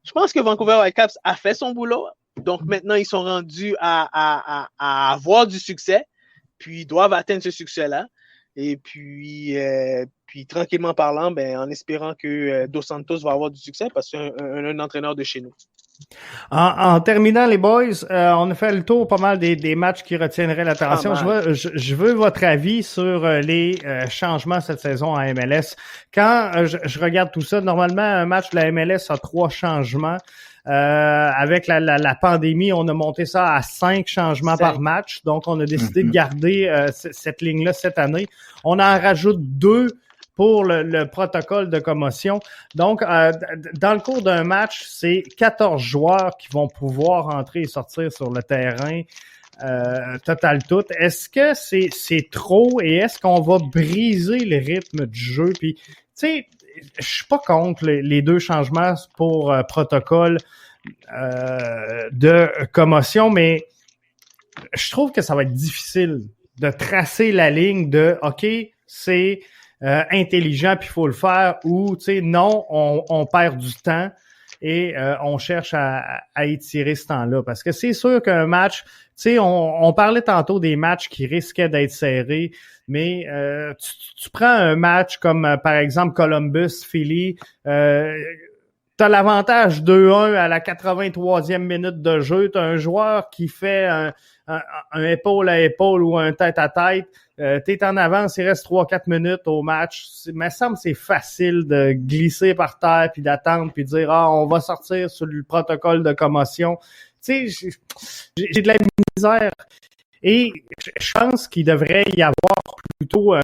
Je pense que Vancouver Whitecaps a fait son boulot. Donc, maintenant, ils sont rendus à avoir du succès. Puis, ils doivent atteindre ce succès-là. Et puis, Puis tranquillement parlant, en espérant que Dos Santos va avoir du succès parce que c'est un entraîneur de chez nous. En terminant, les boys, on a fait le tour pas mal des matchs qui retiendraient l'attention. Je veux votre avis sur les changements cette saison en MLS. Quand je regarde tout ça, normalement, un match de la MLS a 3 changements. Avec la pandémie, on a monté ça à 5 changements par match. Donc, on a décidé de garder cette ligne-là cette année. On en rajoute 2 pour le protocole de commotion. Donc, dans le cours d'un match, c'est 14 joueurs qui vont pouvoir entrer et sortir sur le terrain. Total tout. Est-ce que c'est trop et est-ce qu'on va briser le rythme du jeu? Puis, tu sais, je suis pas contre les 2 changements pour protocole de commotion, mais je trouve que ça va être difficile de tracer la ligne de OK, c'est intelligent puis il faut le faire ou tu sais non, on perd du temps et on cherche à étirer ce temps-là parce que c'est sûr qu'un match, tu sais, on parlait tantôt des matchs qui risquaient d'être serrés, mais tu prends un match comme par exemple Columbus-Philly, t'as l'avantage 2-1 à la 83e minute de jeu, t'as un joueur qui fait un épaule à épaule ou un tête à tête, t'es en avance, il reste 3-4 minutes au match. Il me semble que c'est facile de glisser par terre puis d'attendre puis de dire on va sortir sur le protocole de commotion. Tu sais, j'ai de la misère. Et je pense qu'il devrait y avoir plutôt,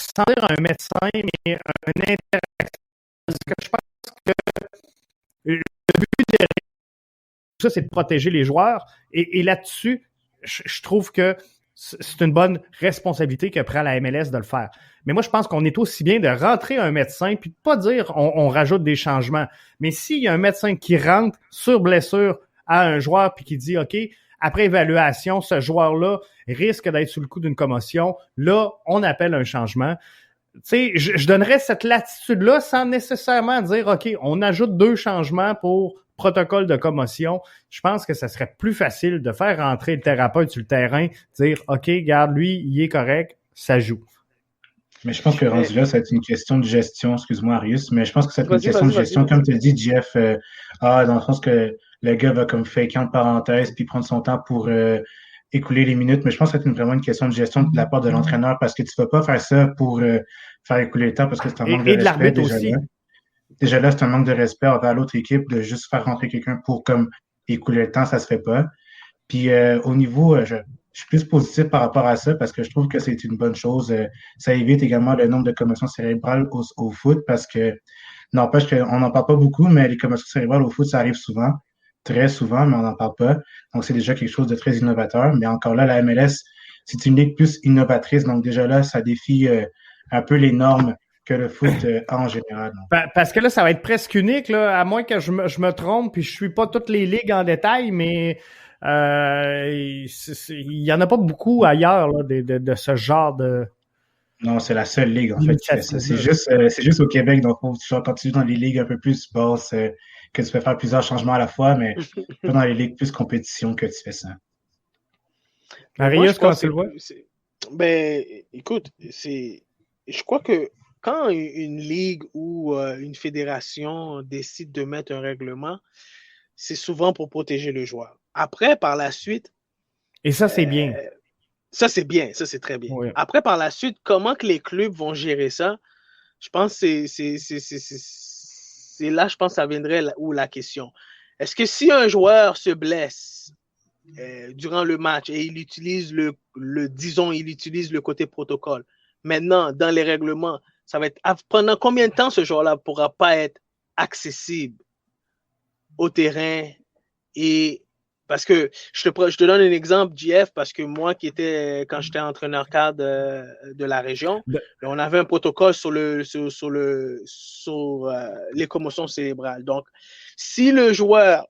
sans dire un médecin, mais un interaction. Parce que je pense que le but de ça, c'est de protéger les joueurs. Et là-dessus, je trouve que c'est une bonne responsabilité que prend la MLS de le faire. Mais moi, je pense qu'on est aussi bien de rentrer un médecin puis de pas dire on rajoute des changements. Mais s'il y a un médecin qui rentre sur blessure à un joueur puis qui dit OK, après évaluation, ce joueur-là risque d'être sous le coup d'une commotion, là, on appelle un changement. Tu sais, je donnerais cette latitude-là sans nécessairement dire OK, on ajoute 2 changements pour protocole de commotion. Je pense que ça serait plus facile de faire rentrer le thérapeute sur le terrain, dire OK, garde lui, il est correct, ça joue. Mais je pense que rendu là, ça va être une question de gestion, excuse-moi Arius, mais je pense que ça va être une question de gestion. Comme tu as dit, Jeff, dans le sens que le gars va comme faker en parenthèse puis prendre son temps pour écouler les minutes, mais je pense que c'est vraiment une question de gestion de la part de l'entraîneur parce que tu ne vas pas faire ça pour faire écouler le temps parce que c'est un manque de respect. Et de l'arbitre aussi. Déjà là, c'est un manque de respect envers l'autre équipe de juste faire rentrer quelqu'un pour comme écouler le temps, ça se fait pas. Puis au niveau, je suis plus positif par rapport à ça parce que je trouve que c'est une bonne chose. Ça évite également le nombre de commotions cérébrales au foot parce que n'empêche qu'on n'en parle pas beaucoup, mais les commotions cérébrales au foot, ça arrive souvent, très souvent, mais on n'en parle pas. Donc c'est déjà quelque chose de très innovateur. Mais encore là, la MLS, c'est une ligue plus innovatrice. Donc déjà là, ça défie un peu les normes que le foot en général. Parce que là, ça va être presque unique, là, à moins que je me trompe, puis je suis pas toutes les ligues en détail, mais il y en a pas beaucoup ailleurs là, de ce genre de... Non, c'est la seule ligue, en fait, qui fait ça. C'est juste au Québec, donc quand tu joues dans les ligues un peu plus basses, que tu peux faire plusieurs changements à la fois, mais pas dans les ligues plus compétition que tu fais ça. Marius, comment tu le vois? Écoute, je crois que quand une ligue ou une fédération décide de mettre un règlement, c'est souvent pour protéger le joueur. Après, par la suite... Et ça, c'est bien. Ça, c'est bien. Ça, c'est très bien. Oui. Après, par la suite, comment que les clubs vont gérer ça? Je pense que c'est là, je pense que ça viendrait où la question. Est-ce que si un joueur se blesse durant le match et il utilise il utilise le côté protocole, maintenant, dans les règlements, ça va être pendant combien de temps ce joueur-là ne pourra pas être accessible au terrain? Et parce que je te donne un exemple, JF, parce que moi quand j'étais entraîneur cadre de la région, on avait un protocole sur les commotions cérébrales. Donc, si le joueur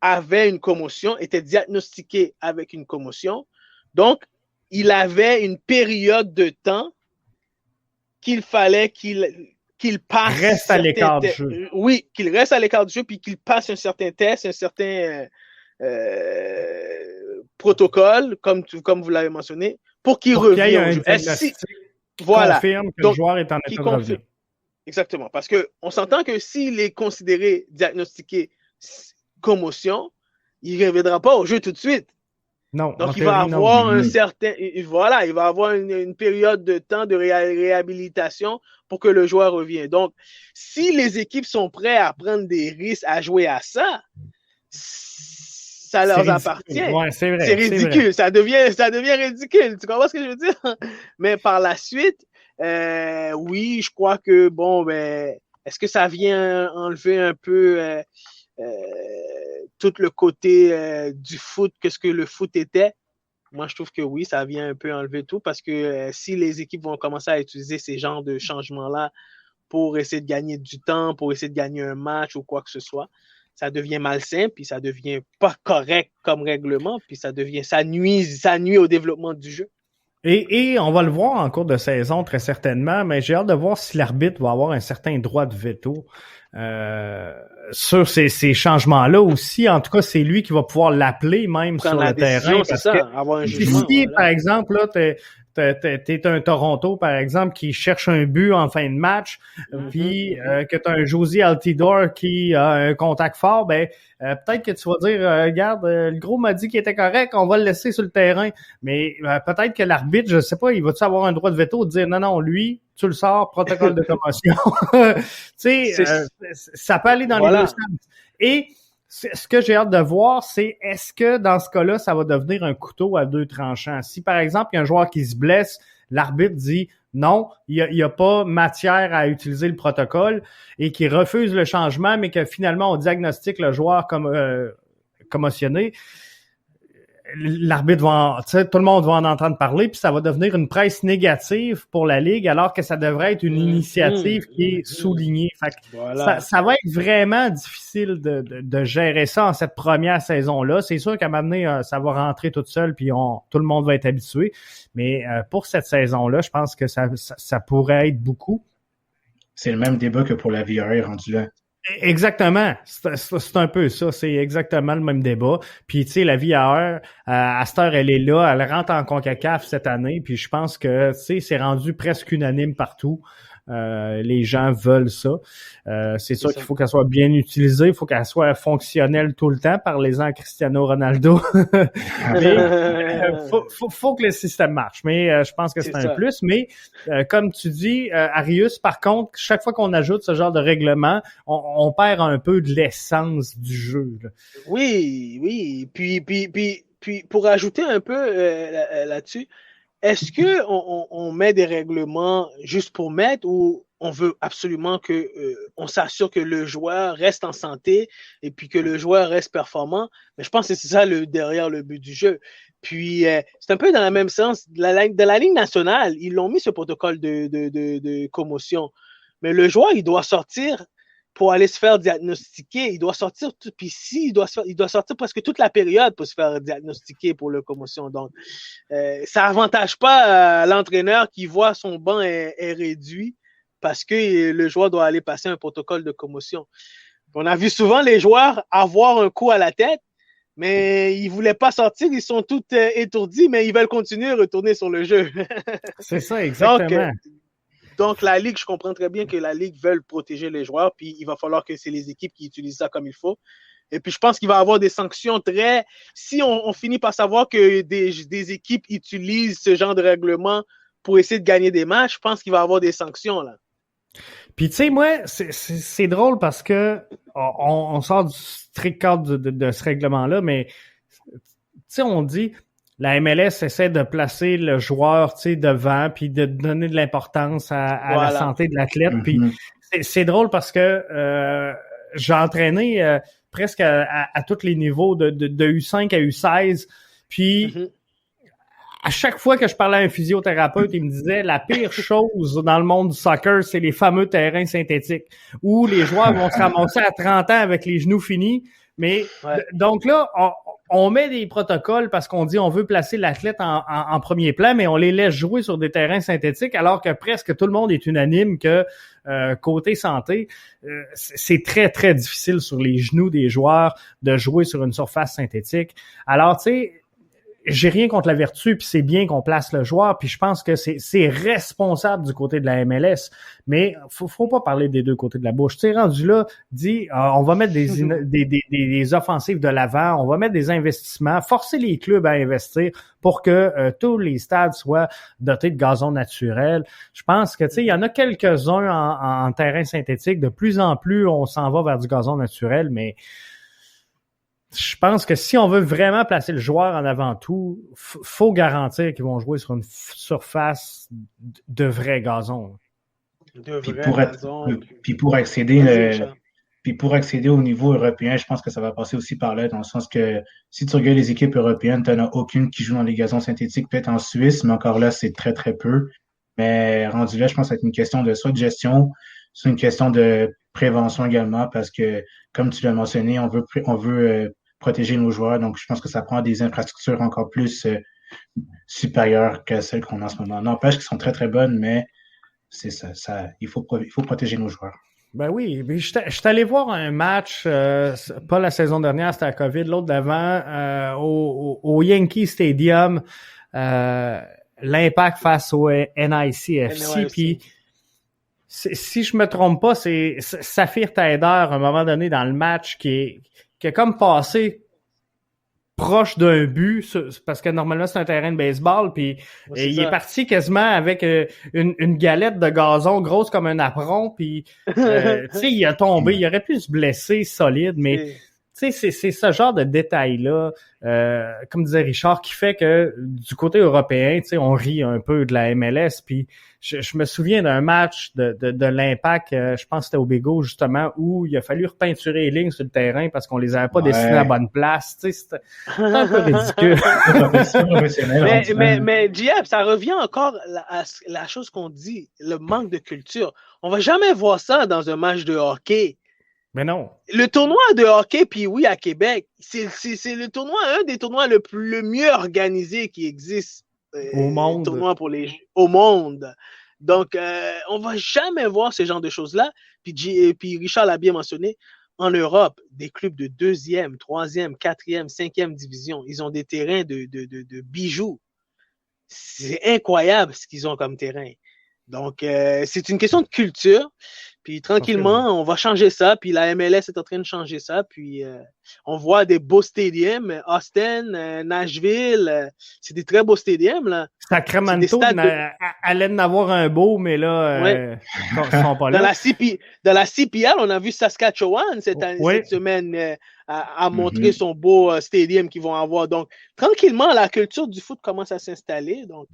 avait une commotion, était diagnostiqué avec une commotion, donc il avait une période de temps qu'il fallait qu'il passe... Reste à l'écart du jeu. Oui, qu'il reste à l'écart du jeu, puis qu'il passe un certain test, un certain protocole, comme vous l'avez mentionné, pour qu'il revienne au jeu. confirme que le joueur est en état de revenir. Exactement. Parce qu'on s'entend que s'il est considéré diagnostiqué commotion, il ne reviendra pas au jeu tout de suite. Non. Donc, il va avoir il va avoir une période de temps de réhabilitation pour que le joueur revienne. Donc, si les équipes sont prêtes à prendre des risques à jouer à ça, ça leur appartient. Ouais, c'est vrai. C'est ridicule. Ça devient ridicule. Tu comprends ce que je veux dire? Mais par la suite, oui, je crois que, est-ce que ça vient enlever un peu tout le côté du foot, qu'est-ce que le foot était? Moi, je trouve que oui, ça vient un peu enlever tout parce que si les équipes vont commencer à utiliser ces genres de changements-là pour essayer de gagner du temps, pour essayer de gagner un match ou quoi que ce soit, ça devient malsain, puis ça devient pas correct comme règlement, puis ça nuit au développement du jeu. Et on va le voir en cours de saison très certainement, mais j'ai hâte de voir si l'arbitre va avoir un certain droit de veto sur ces changements-là aussi. En tout cas, c'est lui qui va pouvoir l'appeler même sur le terrain. C'est ça, avoir un jugement. Si, par exemple, là, t'es un Toronto, par exemple, qui cherche un but en fin de match, puis que t'as un Josie Altidore qui a un contact fort, peut-être que tu vas dire, regarde, le gros m'a dit qu'il était correct, on va le laisser sur le terrain. Mais peut-être que l'arbitre, je sais pas, il va-tu avoir un droit de veto de dire non, lui, tu le sors, protocole de commotion. Tu sais, ça peut aller dans les deux sens. Et ce que j'ai hâte de voir, c'est est-ce que dans ce cas-là, ça va devenir un couteau à deux tranchants? Si, par exemple, il y a un joueur qui se blesse, l'arbitre dit non, il y a pas matière à utiliser le protocole et qui refuse le changement, mais que finalement, on diagnostique le joueur comme commotionné, l'arbitre tout le monde va en entendre parler, puis ça va devenir une presse négative pour la Ligue, alors que ça devrait être une initiative qui est soulignée. Fait que ça va être vraiment difficile de gérer ça en cette première saison-là. C'est sûr qu'à un moment donné, ça va rentrer tout seul, puis tout le monde va être habitué. Mais pour cette saison-là, je pense que ça pourrait être beaucoup. C'est le même débat que pour la VAR rendu là. Exactement. C'est un peu ça. C'est exactement le même débat. Puis, tu sais, la VAR, à cette heure, elle est là. Elle rentre en CONCACAF cette année. Puis, je pense que, tu sais, c'est rendu presque unanime partout. Les gens veulent ça. C'est sûr qu'il faut qu'elle soit bien utilisée. Il faut qu'elle soit fonctionnelle tout le temps. Parlez-en à Cristiano Ronaldo. Mais faut que le système marche. Mais je pense que c'est un plus. Mais comme tu dis, Arius, par contre, chaque fois qu'on ajoute ce genre de règlement, on perd un peu de l'essence du jeu. Là. Oui. Puis pour ajouter un peu là-dessus, est-ce que on met des règlements juste pour mettre ou on veut absolument que on s'assure que le joueur reste en santé et puis que le joueur reste performant? Mais je pense que c'est ça derrière le but du jeu. Puis c'est un peu dans le même sens de la Ligue nationale, ils l'ont mis ce protocole de commotion. Mais le joueur, il doit sortir pour aller se faire diagnostiquer, il doit sortir il doit sortir presque toute la période pour se faire diagnostiquer pour le commotion. Donc, ça avantage pas l'entraîneur qui voit son banc est réduit parce que le joueur doit aller passer un protocole de commotion. On a vu souvent les joueurs avoir un coup à la tête, mais ils voulaient pas sortir, ils sont tous étourdis, mais ils veulent continuer à retourner sur le jeu. C'est ça, exactement. Donc, la Ligue, je comprends très bien que la Ligue veut protéger les joueurs, puis il va falloir que c'est les équipes qui utilisent ça comme il faut. Et puis, je pense qu'il va y avoir des sanctions si on finit par savoir que des équipes utilisent ce genre de règlement pour essayer de gagner des matchs, je pense qu'il va y avoir des sanctions, là. Puis, tu sais, moi, c'est drôle parce que on sort du strict cadre de ce règlement-là, mais, tu sais, on dit... La MLS essaie de placer le joueur, tu sais, devant, puis de donner de l'importance à la santé de l'athlète. Puis c'est drôle parce que j'ai entraîné presque à tous les niveaux, de U5 à U16. Puis à chaque fois que je parlais à un physiothérapeute, il me disait la pire chose dans le monde du soccer, c'est les fameux terrains synthétiques où les joueurs vont se ramasser à 30 ans avec les genoux finis. Mais donc là, on met des protocoles parce qu'on dit on veut placer l'athlète en premier plan, mais on les laisse jouer sur des terrains synthétiques alors que presque tout le monde est unanime que côté santé, c'est très, très difficile sur les genoux des joueurs de jouer sur une surface synthétique. Alors, tu sais, j'ai rien contre la vertu, puis c'est bien qu'on place le joueur, puis je pense que c'est responsable du côté de la MLS, mais faut pas parler des deux côtés de la bouche. Tu sais, rendu là, on va mettre des offensives de l'avant, on va mettre des investissements, forcer les clubs à investir pour que tous les stades soient dotés de gazon naturel. Je pense que, tu sais, il y en a quelques-uns en terrain synthétique. De plus en plus, on s'en va vers du gazon naturel, mais je pense que si on veut vraiment placer le joueur en avant tout, faut garantir qu'ils vont jouer sur une surface de vrai gazon. Puis pour accéder au niveau européen, je pense que ça va passer aussi par là, dans le sens que si tu regardes les équipes européennes, tu n'en as aucune qui joue dans les gazons synthétiques, peut-être en Suisse, mais encore là, c'est très, très peu. Mais rendu là, je pense que c'est une question de soit de gestion, c'est une question de prévention également, parce que, comme tu l'as mentionné, on veut protéger nos joueurs. Donc, je pense que ça prend des infrastructures encore plus supérieures que celles qu'on a en ce moment. N'empêche qu'elles sont très, très bonnes, mais c'est ça, il faut protéger nos joueurs. Ben oui, mais je suis allé voir un match, pas la saison dernière, c'était la COVID, l'autre d'avant, au Yankee Stadium, l'Impact face au NICFC, puis si je me trompe pas, c'est Saphir Taider, à un moment donné dans le match, qui a comme passé proche d'un but, parce que normalement c'est un terrain de baseball, puis il est parti quasiment avec une galette de gazon grosse comme un apron, puis tu sais, il a tombé, il aurait pu se blesser solide, mais tu sais, c'est ce genre de détails-là, comme disait Richard, qui fait que du côté européen, tu sais, on rit un peu de la MLS, puis je me souviens d'un match de l'Impact, je pense que c'était au Bégo, justement, où il a fallu repeinturer les lignes sur le terrain parce qu'on les avait pas dessinées à la bonne place. Tu sais, c'était un peu ridicule. mais JF, ça revient encore à la chose qu'on dit, le manque de culture. On va jamais voir ça dans un match de hockey. Mais non. Le tournoi de hockey, puis oui, à Québec, c'est le tournoi, un des tournois le mieux organisé qui existe. Au monde. Tournoi au monde. Donc, on va jamais voir ce genre de choses-là. Puis Richard l'a bien mentionné, en Europe, des clubs de 2e, 3e, 4e, 5e division, ils ont des terrains de bijoux. C'est incroyable ce qu'ils ont comme terrain. Donc, c'est une question de culture. Puis tranquillement, on va changer ça. Puis la MLS est en train de changer ça. Puis on voit des beaux stadiums. Austin, Nashville, c'est des très beaux stadiums, là. Sacramento allait en avoir un beau, mais là, ils sont pas là. Dans la CPL, on a vu Saskatchewan cette semaine à montrer son beau stadium qu'ils vont avoir. Donc, tranquillement, la culture du foot commence à s'installer. Donc,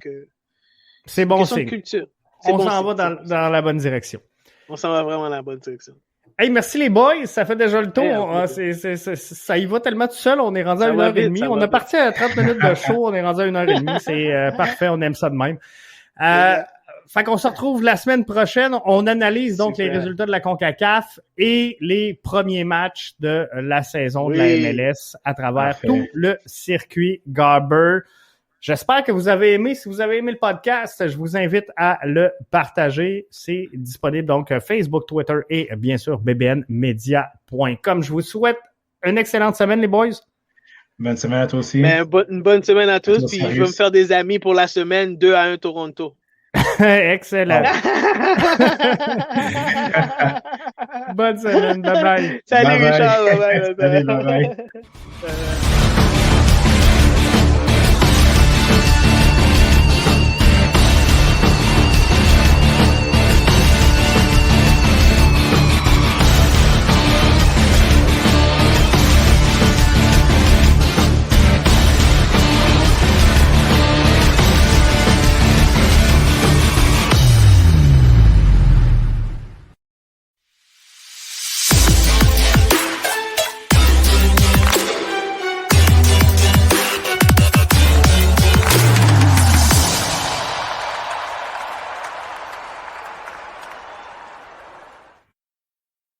c'est bon signe. Culture. On s'en va dans la bonne direction. On s'en va vraiment dans la bonne direction. Hey, merci les boys, ça fait déjà le tour. Ça y va tellement tout seul, on est rendu à 1h30. On a parti à 30 minutes de show, on est rendu à 1h30. C'est parfait, on aime ça de même. Fait qu'on se retrouve la semaine prochaine. On analyse donc les résultats de la CONCACAF et les premiers matchs de la saison de la MLS à travers tout le circuit Garber. J'espère que vous avez aimé. Si vous avez aimé le podcast, je vous invite à le partager. C'est disponible donc Facebook, Twitter et bien sûr bbnmedia.com. Je vous souhaite une excellente semaine, les boys. Bonne semaine à toi aussi. Une bonne semaine à tous. Puis je vais me faire des amis pour la semaine 2-1 Toronto. Excellent. Bonne semaine. Bye bye. Salut Richard. Bye bye.